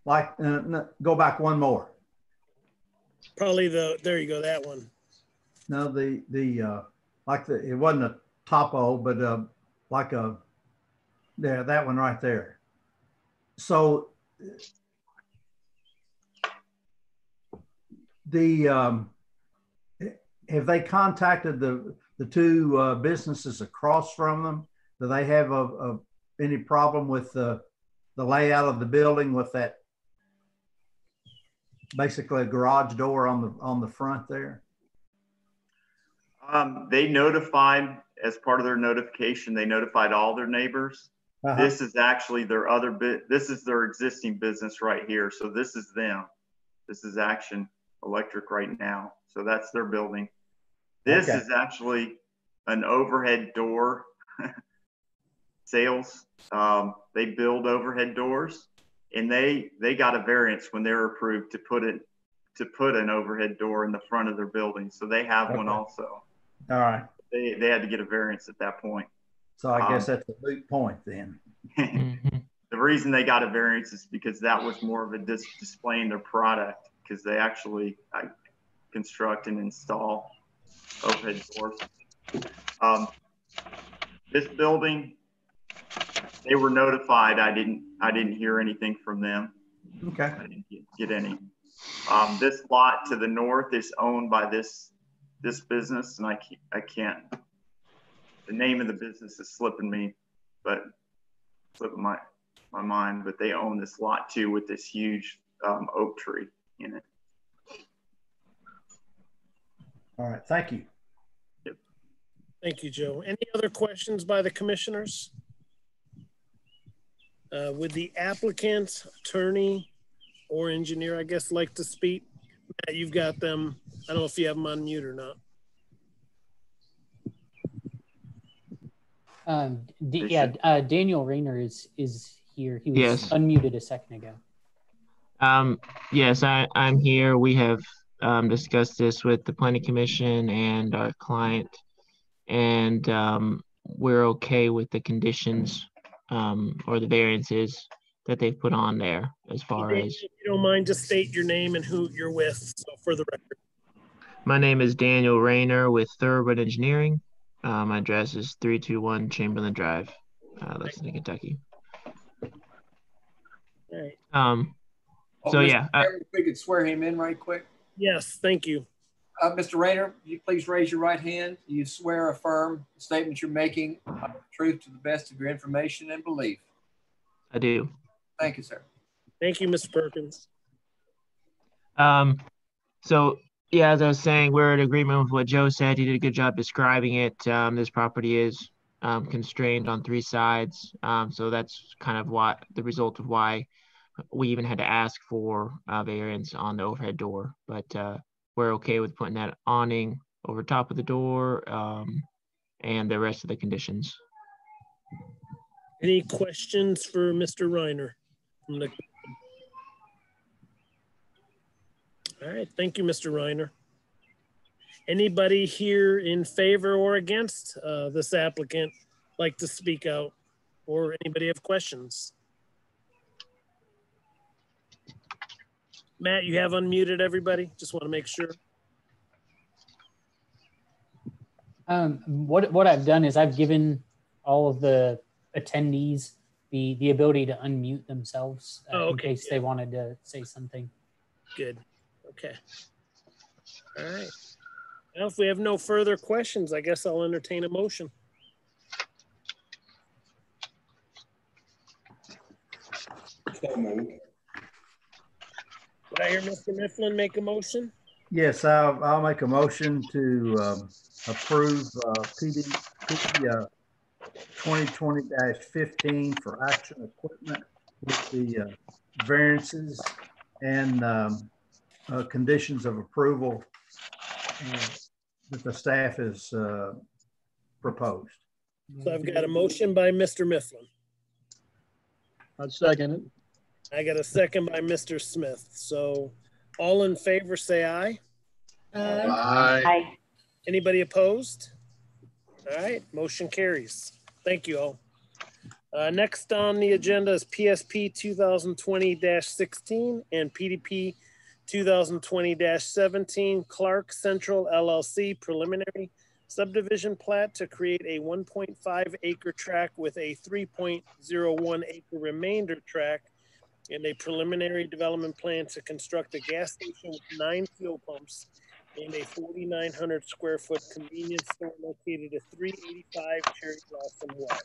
like, no, go back one more. Probably there you go, that one. No, like it wasn't a topo, but like there, that one right there. So have they contacted the two businesses across from them? Do they have any problem with the layout of the building with that basically a garage door on the front there? They notified, as part of their notification, they notified all their neighbors. This is actually their this is their existing business right here. So this is them. This is Action Electric right now. So that's their building. This is actually an overhead door sales. They build overhead doors, and they got a variance when they were approved to put an overhead door in the front of their building. So they have one also. All right. They had to get a variance at that point. So I guess that's a moot point then. The reason they got a variance is because that was more of a displaying their product, because they actually construct and install overhead doors. This building, they were notified. I didn't hear anything from them. Okay. I didn't get any. This lot to the north is owned by this business, and I can't. The name of the business is slipping my mind, but they own this lot too with this huge oak tree in it. All right, thank you. Yep. Thank you, Joe. Any other questions by the commissioners? Would the applicant, attorney, or engineer, I guess, like to speak? Matt, you've got them. I don't know if you have them on mute or not. Daniel Rayner is here. He was unmuted a second ago. Yes, I'm here. We have discussed this with the Planning Commission and our client, and we're okay with the conditions or the variances that they've put on there as far as. If you don't mind, just state your name and who you're with, so for the record. My name is Daniel Rayner with Thoroughbred Engineering. My address is 321 Chamberlain Drive, Lexington, Kentucky. All right. So yeah. If we could swear him in right quick. Yes, thank you. Mr. Rayner, you please raise your right hand. You swear or affirm the statements you're making are the truth to the best of your information and belief. I do. Thank you, sir. Thank you, Mr. Perkins. So yeah, as I was saying, we're in agreement with what Joe said. He did a good job describing it. This property is constrained on 3 sides. So that's kind of what the result of why we even had to ask for variance on the overhead door. But we're okay with putting that awning over top of the door and the rest of the conditions. Any questions for Mr. Reiner? All right, thank you, Mr. Reiner. Anybody here in favor or against this applicant like to speak out, or anybody have questions? Matt, you have unmuted everybody? Just want to make sure. What I've done is I've given all of the attendees the ability to unmute themselves in case they wanted to say something. Good. Okay. All right. Well, if we have no further questions, I guess I'll entertain a motion. So moved. Did I hear Mr. Mifflin make a motion? Yes, I'll make a motion to approve PD 2020-15 for Action Equipment with the variances and conditions of approval that the staff has proposed. So I've got a motion by Mr. Mifflin. I'd second it. I got a second by Mr. Smith. So all in favor, say aye. Aye. Aye. Anybody opposed? All right, motion carries. Thank you all. Next on the agenda is PSP 2020-16 and PDP 2020-17 Clark Central LLC preliminary subdivision plat to create a 1.5 acre tract with a 3.01 acre remainder tract and a preliminary development plan to construct a gas station with 9 fuel pumps and a 4,900 square foot convenience store located at 385 Cherry Blossom Way.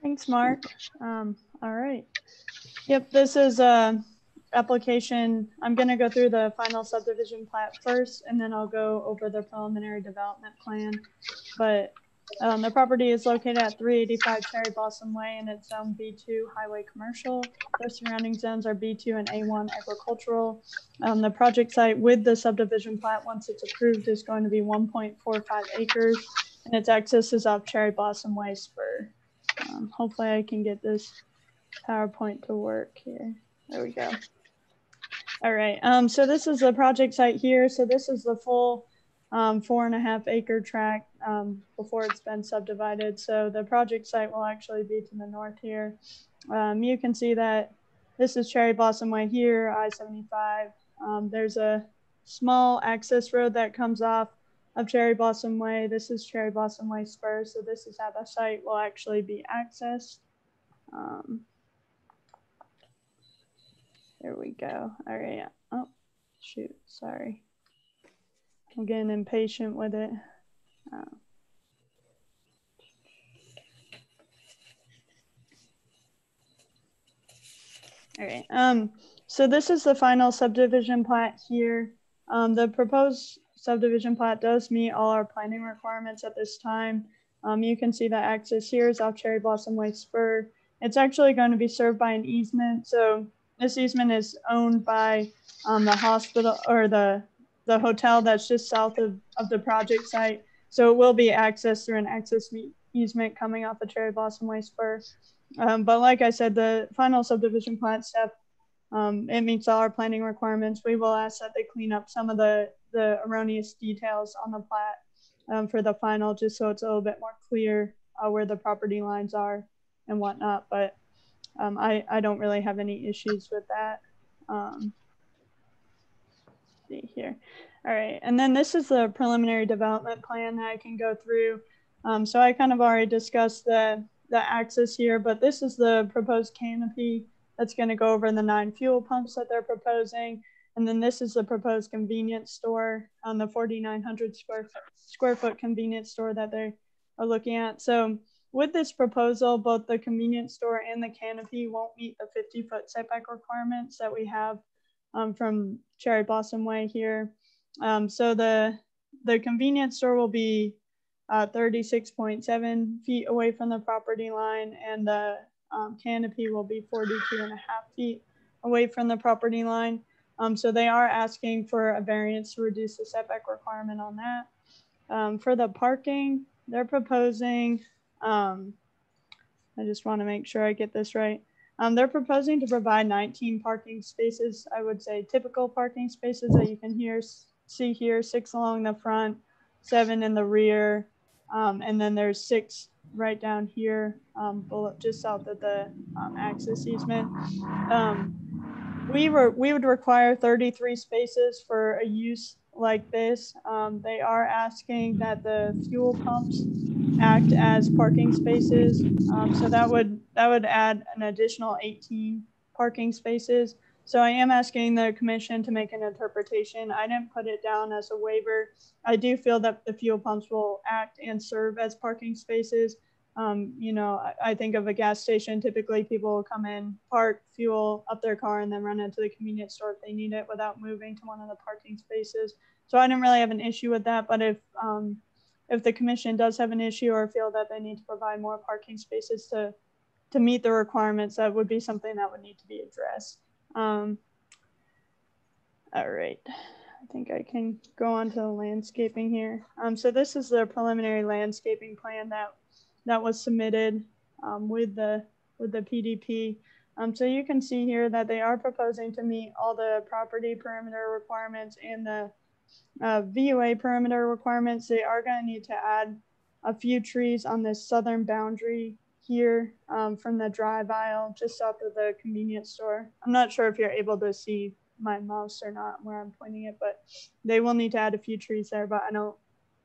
Thanks, Mark. All right. Yep, this is application. I'm going to go through the final subdivision plat first, and then I'll go over the preliminary development plan. But the property is located at 385 Cherry Blossom Way, and it's zone B2 highway commercial. The surrounding zones are B2 and A1 agricultural. The project site with the subdivision plat, once it's approved, is going to be 1.45 acres, and its access is off Cherry Blossom Way spur. Hopefully I can get this PowerPoint to work here. There we go. All right, so this is the project site here. So this is the full 4.5 acre tract before it's been subdivided. So the project site will actually be to the north here. You can see that this is Cherry Blossom Way here, I-75. There's a small access road that comes off of Cherry Blossom Way. This is Cherry Blossom Way spur. So this is how the site will actually be accessed. There we go. All right. Oh, shoot. Sorry. I'm getting impatient with it. All right. So this is the final subdivision plat here. The proposed subdivision plat does meet all our planning requirements at this time. You can see the access here is off Cherry Blossom Way spur. It's actually going to be served by an easement. So this easement is owned by the hospital or the hotel that's just south of the project site. So it will be accessed through an access easement coming off the Cherry Blossom Way spur. But like I said, the final subdivision plat step, it meets all our planning requirements. We will ask that they clean up some of the erroneous details on the plat for the final, just so it's a little bit more clear where the property lines are and whatnot. But I don't really have any issues with that. See here. All right, and then this is the preliminary development plan that I can go through. So I kind of already discussed the access here, but this is the proposed canopy that's going to go over the 9 fuel pumps that they're proposing. And then this is the proposed convenience store on the 4,900 square foot convenience store that they are looking at. So with this proposal, both the convenience store and the canopy won't meet the 50-foot setback requirements that we have from Cherry Blossom Way here. So the convenience store will be 36.7 feet away from the property line, and the canopy will be 42.5 feet away from the property line. So they are asking for a variance to reduce the setback requirement on that. For the parking, they're proposing, I just want to make sure I get this right. They're proposing to provide 19 parking spaces. I would say typical parking spaces that you can see here, 6 along the front, 7 in the rear, and then there's 6 right down here, just south of the access easement. We would require 33 spaces for a use like this. They are asking that the fuel pumps act as parking spaces. So that would add an additional 18 parking spaces. So I am asking the commission to make an interpretation. I didn't put it down as a waiver. I do feel that the fuel pumps will act and serve as parking spaces. You know, I think of a gas station. Typically people will come in, park, fuel up their car, and then run into the convenience store if they need it without moving to one of the parking spaces. So I didn't really have an issue with that. But if the commission does have an issue or feel that they need to provide more parking spaces to meet the requirements, that would be something that would need to be addressed. All right, I think I can go on to the landscaping here. So this is the preliminary landscaping plan that was submitted with the with the PDP. So you can see here that they are proposing to meet all the property perimeter requirements and the VUA perimeter requirements. They are going to need to add a few trees on this southern boundary here from the drive aisle just south of the convenience store. I'm not sure if you're able to see my mouse or not where I'm pointing it, but they will need to add a few trees there, but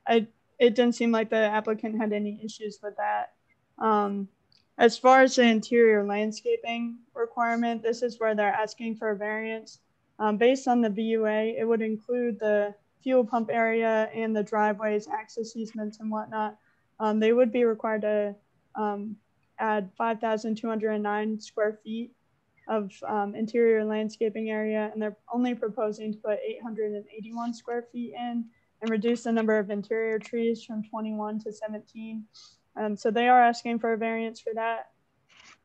it didn't seem like the applicant had any issues with that. As far as the interior landscaping requirement, this is where they're asking for a variance. Based on the VUA, it would include the fuel pump area and the driveways, access easements, and whatnot. They would be required to add 5,209 square feet of interior landscaping area, and they're only proposing to put 881 square feet in and reduce the number of interior trees from 21 to 17. So they are asking for a variance for that.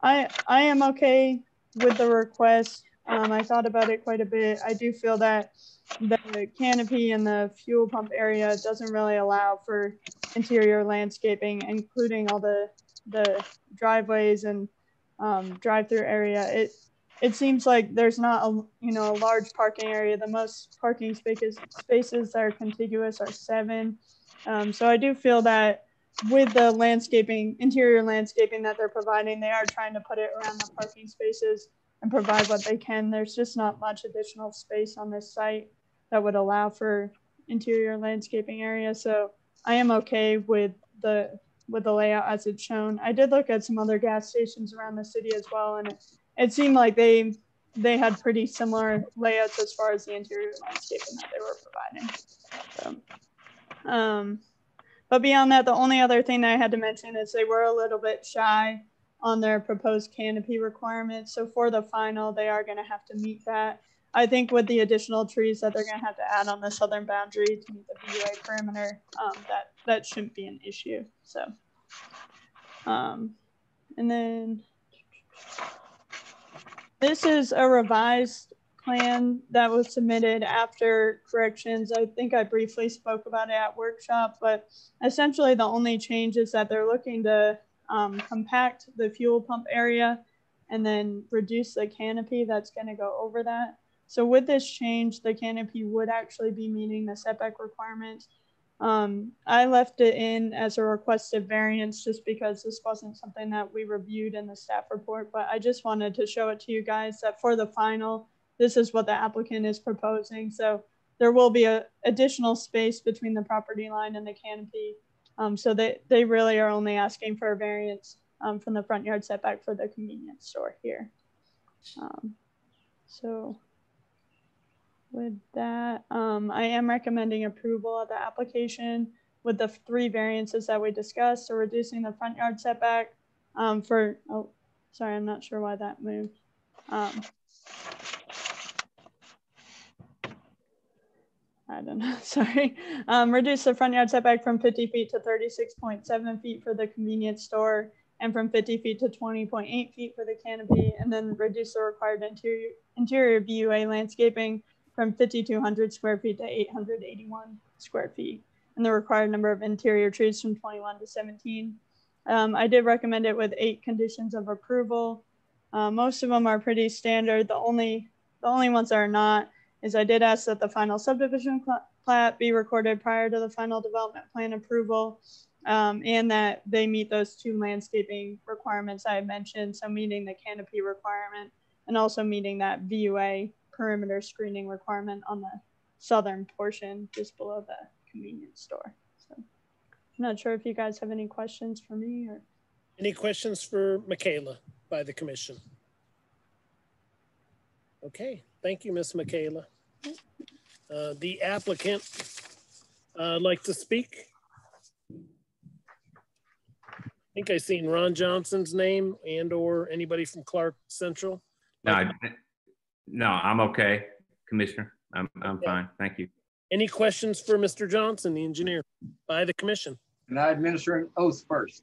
I am okay with the request. I thought about it quite a bit. I do feel that the canopy and the fuel pump area doesn't really allow for interior landscaping, including all the driveways and drive-through area. It seems like there's not a large parking area. The most parking spaces that are contiguous are 7. So I do feel that with the landscaping, interior landscaping that they're providing, they are trying to put it around the parking spaces and provide what they can. There's just not much additional space on this site that would allow for interior landscaping area. So I am okay with the layout as it's shown. I did look at some other gas stations around the city as well, and it seemed like they had pretty similar layouts as far as the interior landscaping that they were providing. So, but beyond that, the only other thing that I had to mention is they were a little bit shy on their proposed canopy requirements. So for the final, they are going to have to meet that. I think with the additional trees that they're going to have to add on the southern boundary to meet the VUA perimeter, that shouldn't be an issue. So, and then this is a revised plan that was submitted after corrections. I think I briefly spoke about it at workshop, but essentially the only change is that they're looking to compact the fuel pump area and then reduce the canopy that's going to go over that. So with this change, the canopy would actually be meeting the setback requirements. I left it in as a requested variance just because this wasn't something that we reviewed in the staff report, but I just wanted to show it to you guys that for the final, this is what the applicant is proposing. So there will be an additional space between the property line and the canopy. So they really are only asking for a variance from the front yard setback for the convenience store here. So with that, I am recommending approval of the application with the 3 variances that we discussed. So reducing the front yard setback sorry, I'm not sure why that moved. I don't know, sorry. Reduce the front yard setback from 50 feet to 36.7 feet for the convenience store and from 50 feet to 20.8 feet for the canopy, and then reduce the required interior VUA landscaping from 5,200 square feet to 881 square feet, and the required number of interior trees from 21 to 17. I did recommend it with 8 conditions of approval. Most of them are pretty standard. The only ones that are not is I did ask that the final subdivision plat be recorded prior to the final development plan approval, and that they meet those 2 landscaping requirements I mentioned, so meeting the canopy requirement and also meeting that VUA perimeter screening requirement on the southern portion just below the convenience store. So I'm not sure if you guys have any questions for me or. Any questions for Michaela by the commission? Okay, thank you, Ms. Michaela. The applicant like to speak. I think I seen Ron Johnson's name and or anybody from Clark Central. No, I'm okay, Commissioner. I'm fine. Thank you. Any questions for Mr. Johnson, the engineer, by the commission? Can I administer an oath first?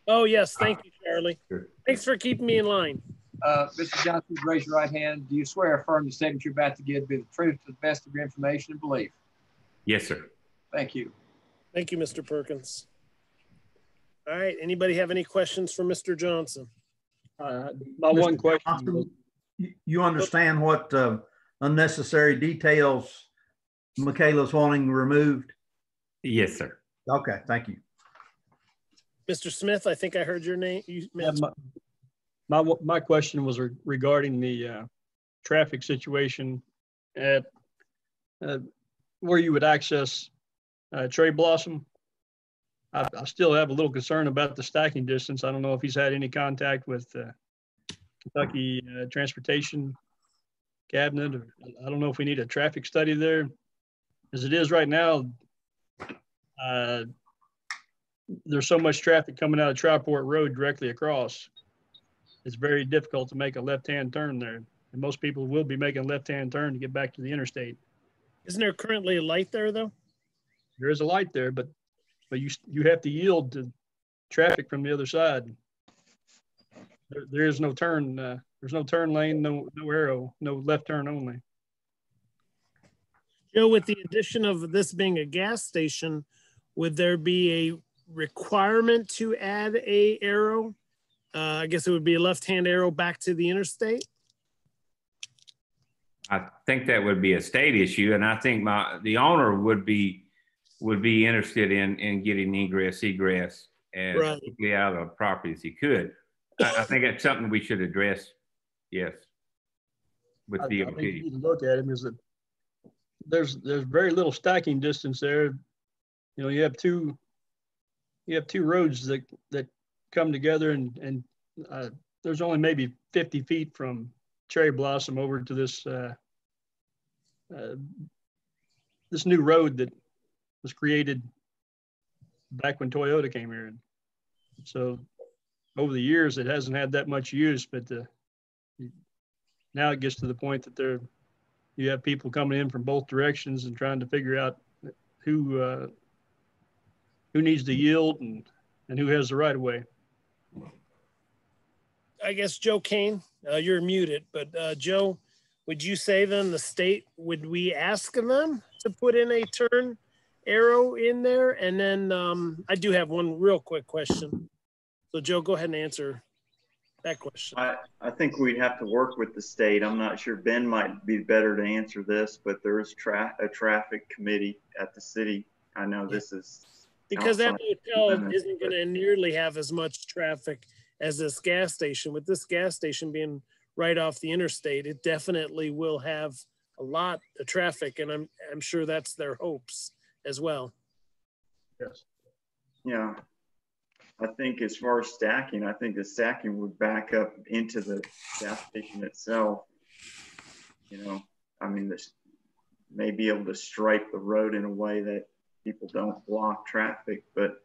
Oh, yes. Thank you, Charlie. Sure. Thanks for keeping me in line. Mr. Johnson, raise your right hand. Do you swear or affirm the statement you're about to give be the truth to the best of your information and belief? Yes, sir. Thank you. Thank you, Mr. Perkins. All right. Anybody have any questions for Mr. Johnson? My one question. You understand what unnecessary details Michaela's wanting removed? Yes, sir. Okay, thank you. Mr. Smith, I think I heard your name. Yeah, my question was regarding the traffic situation at where you would access Cherry Blossom. I still have a little concern about the stacking distance. I don't know if he's had any contact with Kentucky Transportation Cabinet, or I don't know if we need a traffic study there. As it is right now, there's so much traffic coming out of Triport Road directly across. It's very difficult to make a left-hand turn there. And most people will be making a left-hand turn to get back to the interstate. Isn't there currently a light there though? There is a light there, but you have to yield to traffic from the other side. There is no turn. There's no turn lane, no arrow, no left turn only. Joe, with the addition of this being a gas station, would there be a requirement to add a arrow? I guess it would be a left-hand arrow back to the interstate. I think that would be a state issue, and I think the owner would be interested in getting egress as quickly out of the property as he could. I think that's something we should address. Yes, with DOT. I think you need to look at it is that there's very little stacking distance there. You know, you have two roads that come together, and there's only maybe 50 feet from Cherry Blossom over to this this new road that was created back when Toyota came here. So over the years, it hasn't had that much use, but now it gets to the point that you have people coming in from both directions and trying to figure out who needs to yield and who has the right of way. I guess Joe Kane, you're muted, but Joe, would you say then the state, would we ask them to put in a turn arrow in there? And then I do have one real quick question. So Joe, go ahead and answer that question. I think we'd have to work with the state. I'm not sure, Ben might be better to answer this, but there is a traffic committee at the city. I know this is because that hotel isn't going to nearly have as much traffic as this gas station. With this gas station being right off the interstate, it definitely will have a lot of traffic, and I'm sure that's their hopes as well. Yes. Yeah. I think as far as stacking, I think the stacking would back up into the gas station itself. You know, I mean, this may be able to stripe the road in a way that people don't block traffic. But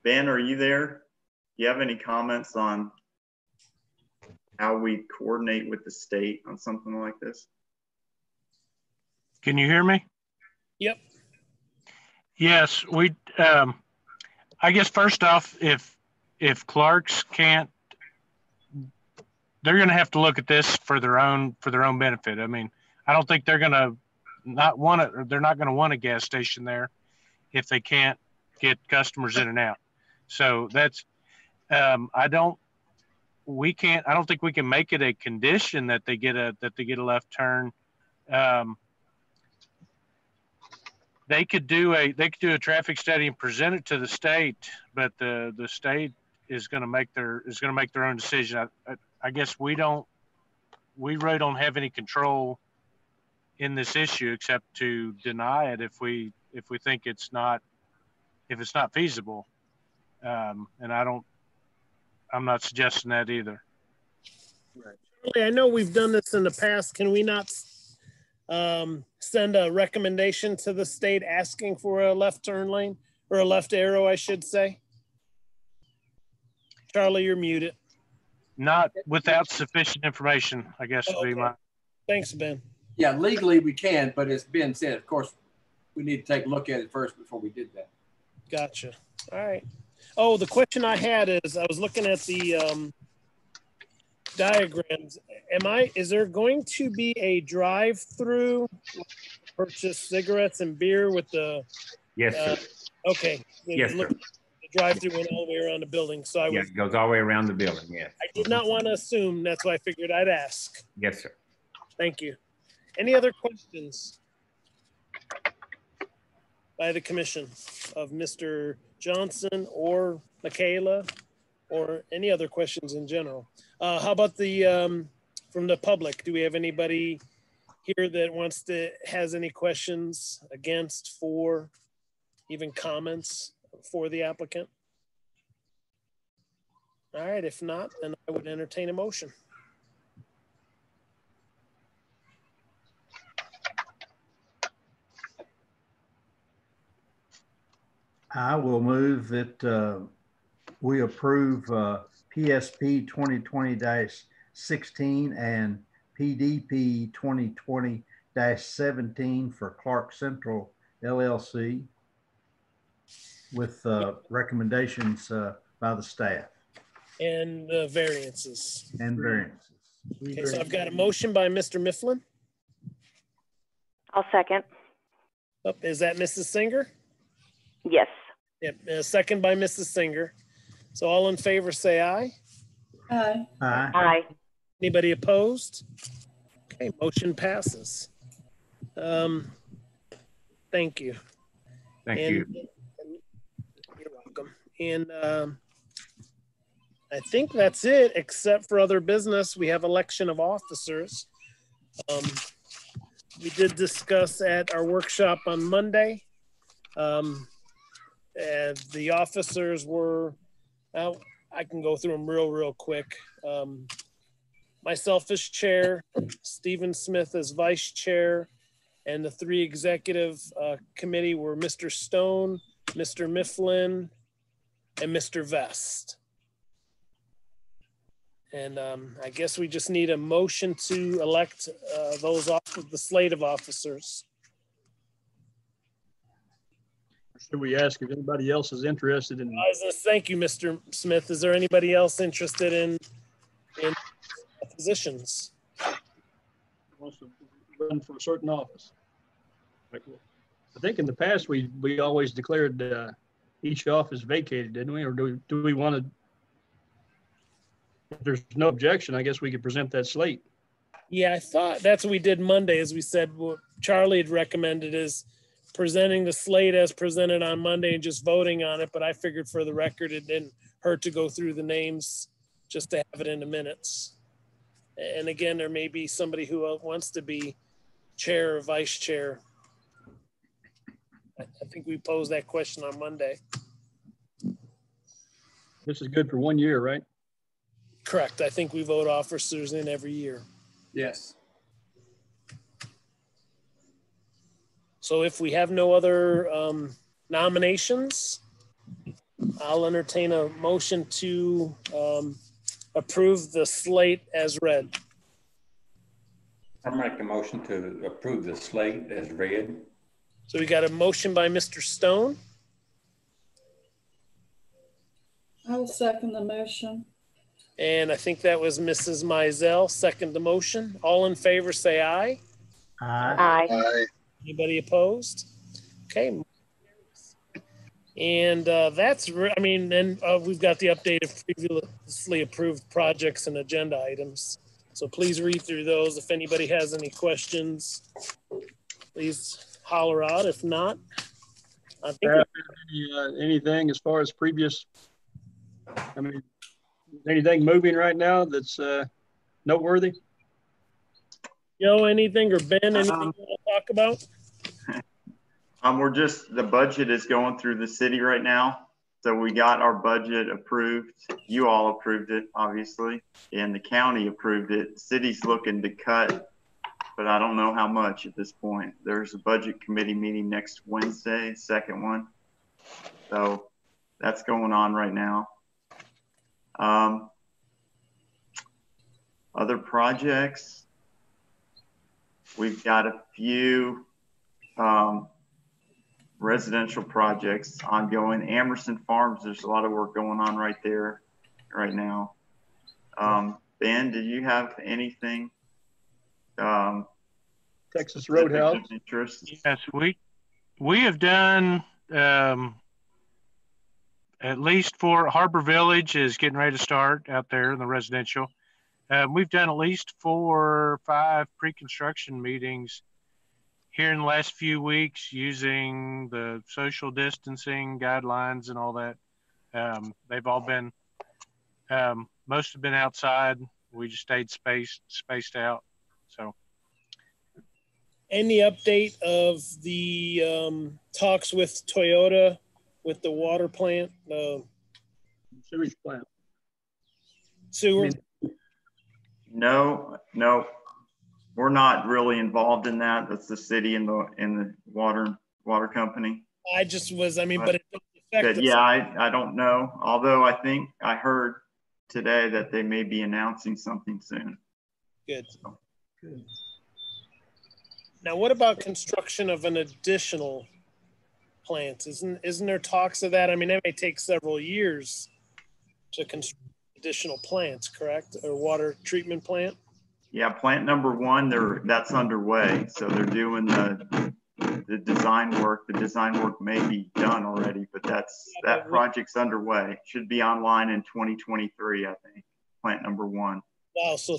Ben, are you there? Do you have any comments on how we coordinate with the state on something like this? Can you hear me? Yep. Yes, we. I guess first off, if Clark's can't, they're going to have to look at this for their own benefit. I mean, I don't think they're going to not want it, or they're not going to want a gas station there if they can't get customers in and out. So that's I don't think we can make it a condition that they get a left turn. They could do a traffic study and present it to the state, but the state is going to make their own decision. I guess we really don't have any control in this issue except to deny it if we think it's not feasible. And I'm not suggesting that either. Right. I know we've done this in the past. Can we not send a recommendation to the state asking for a left turn lane, or a left arrow, I should say? Charlie, you're muted. Not without sufficient information, I guess would be my. Thanks, Ben. Yeah, legally we can, but as Ben said, of course, we need to take a look at it first before we did that. Gotcha. All right. Oh, the question I had is, I was looking at the diagrams. Is there going to be a drive-through purchase cigarettes and beer with the? Yes, sir. Okay. Yes, sir. The drive-through went all the way around the building. So Yeah, it goes all the way around the building, yes. I did not want to assume. That's why I figured I'd ask. Yes, sir. Thank you. Any other questions by the commission of Mr. Johnson or Michaela, or any other questions in general? How about the from the public? Do we have anybody here that has any questions against, for, even comments for the applicant? All right, if not, then I would entertain a motion. I will move that we approve PSP 2020-16 and PDP 2020-17 for Clark Central LLC with recommendations by the staff. And the variances. And variances. Okay, so I've got a motion by Mr. Mifflin. I'll second. Oh, is that Mrs. Singer? Yes. Yep, a second by Mrs. Singer. So all in favor say aye. Aye. Aye. Aye. Anybody opposed? Okay, motion passes. Thank you. Thank you. You're welcome. And I think that's it, except for other business. We have election of officers. We did discuss at our workshop on Monday. And the officers were, I can go through them real quick. Myself as chair, Stephen Smith as vice chair, and the three executive committee were Mr. Stone, Mr. Mifflin, and Mr. Vest. And I guess we just need a motion to elect those off of the slate of officers. Should we ask if anybody else is interested in? Thank you, Mr. Smith. Is there anybody else interested in positions? Wants to run for a certain office? I think in the past we always declared each office vacated, didn't we? Or do we want to? If there's no objection, I guess we could present that slate. Yeah, I thought that's what we did Monday. As we said, what Charlie had recommended is presenting the slate as presented on Monday and just voting on it. But I figured for the record, it didn't hurt to go through the names just to have it in the minutes. And again, there may be somebody who wants to be chair or vice chair. I think we posed that question on Monday. This is good for 1 year, right? Correct. I think we vote officers in every year. Yes. So if we have no other nominations, I'll entertain a motion to approve the slate as read. I'll make a motion to approve the slate as read. So we got a motion by Mr. Stone. I will second the motion. And I think that was Mrs. Mizell, second the motion. All in favor say aye. Aye. Aye. Anybody opposed? Okay. And that's, I mean, then we've got the update of previously approved projects and agenda items. So please read through those. If anybody has any questions, please holler out. If not, I think anything as far as previous, I mean, anything moving right now that's noteworthy? Joe, anything, or Ben, anything you want to talk about? We're just, the budget is going through the city right now. So we got our budget approved. You all approved it, obviously, and the county approved it. City's looking to cut, but I don't know how much at this point. There's a budget committee meeting next Wednesday, second one. So that's going on right now. Other projects, we've got a few residential projects ongoing. Amerson Farms, there's a lot of work going on right there right now. Ben, do you have anything? Texas Roadhouse. Yes, we have done at least for Harbor Village is getting ready to start out there in the residential. We've done at least 4 or 5 pre-construction meetings here in the last few weeks using the social distancing guidelines and all that. They've all been, most have been outside. We just stayed spaced out. So. Any update of the talks with Toyota with the water plant? Sewage plant. Sewer? No, we're not really involved in that. That's the city and the water company. I just was, I mean, but it doesn't affect us. Yeah, I don't know. Although I think I heard today that they may be announcing something soon. Good. So. Good. Now, what about construction of an additional plant? Isn't there talks of that? I mean, it may take several years to construct additional plants, correct? Or water treatment plant? Yeah, plant number 1, that's underway. So they're doing the design work. The design work may be done already, but that project's underway. It should be online in 2023, I think. Plant number 1. Wow, so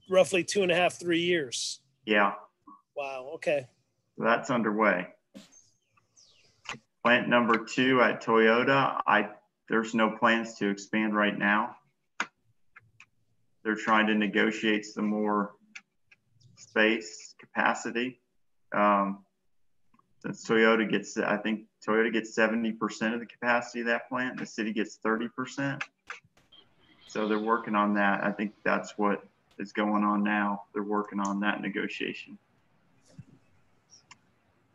roughly 2.5, 3 years. Yeah. Wow, okay. So that's underway. Plant number 2 at Toyota, there's no plans to expand right now. They're trying to negotiate some more space capacity. Since Toyota gets, I think Toyota gets 70% of the capacity of that plant, the city gets 30%. So they're working on that. I think that's what is going on now. They're working on that negotiation.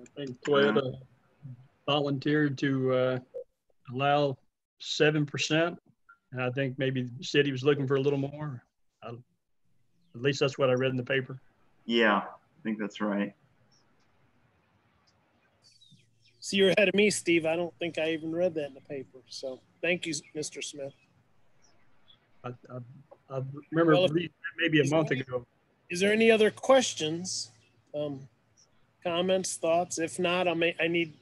I think Toyota volunteered to allow 7%. And I think maybe the city was looking for a little more. At least that's what I read in the paper. Yeah, I think that's right. So you're ahead of me, Steve. I don't think I even read that in the paper. So thank you, Mr. Smith. I remember reading that maybe a month ago. Is there any other questions, comments, thoughts? If not, I need.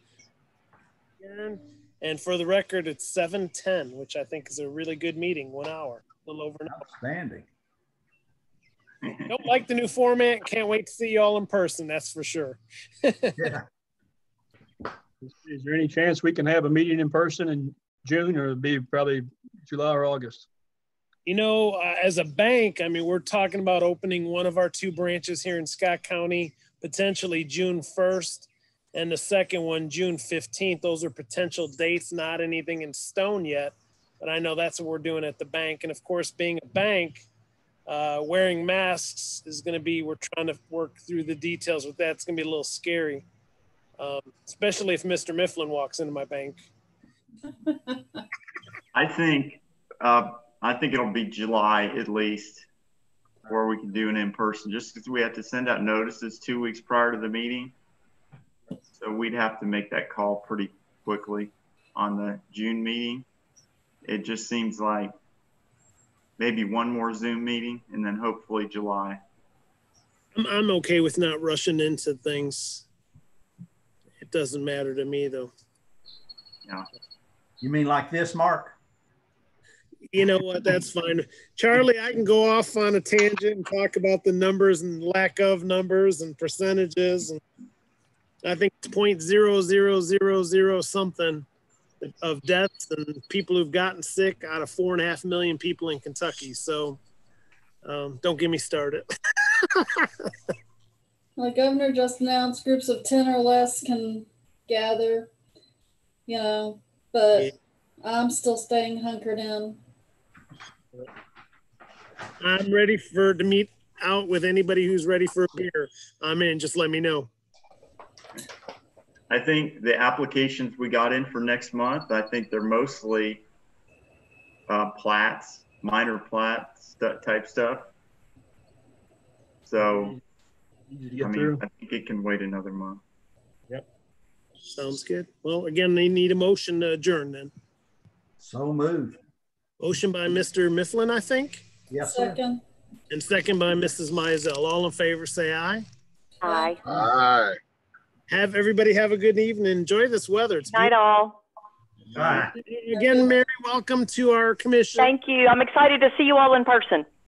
And for the record, it's 7:10, which I think is a really good meeting. 1 hour, a little over an hour. Outstanding. Don't like the new format. Can't wait to see you all in person. That's for sure. Yeah. Is there any chance we can have a meeting in person in June, or it'll be probably July or August? You know, as a bank, I mean, we're talking about opening one of our 2 branches here in Scott County, potentially June 1st, and the second one, June 15th. Those are potential dates, not anything in stone yet, but I know that's what we're doing at the bank. And of course, being a bank, wearing masks is going to be, we're trying to work through the details with that. It's going to be a little scary, especially if Mr. Mifflin walks into my bank. I think it'll be July at least, where we can do an in-person, just because we have to send out notices 2 weeks prior to the meeting. So we'd have to make that call pretty quickly on the June meeting. It just seems like maybe one more Zoom meeting and then hopefully July. I'm okay with not rushing into things. It doesn't matter to me though. Yeah. You mean like this, Mark? You know what? That's fine. Charlie, I can go off on a tangent and talk about the numbers and lack of numbers and percentages. And I think it's 0.0000 something of deaths and people who've gotten sick out of 4.5 million people in Kentucky. So don't get me started. The governor just announced groups of 10 or less can gather, you know, but I'm still staying hunkered in. I'm ready to meet out with anybody who's ready for a beer. I'm in, just let me know. I think the applications we got in for next month, I think they're mostly plats, minor plats type stuff. So, I mean, I think it can wait another month. Yep. Sounds good. Well, again, they need a motion to adjourn then. So moved. Motion by Mr. Mifflin, I think. Yes, second. And second by Mrs. Mizell. All in favor, say aye. Aye. Aye. Everybody have a good evening. Enjoy this weather. It's Night all. Again, Mary, welcome to our commission. Thank you. I'm excited to see you all in person.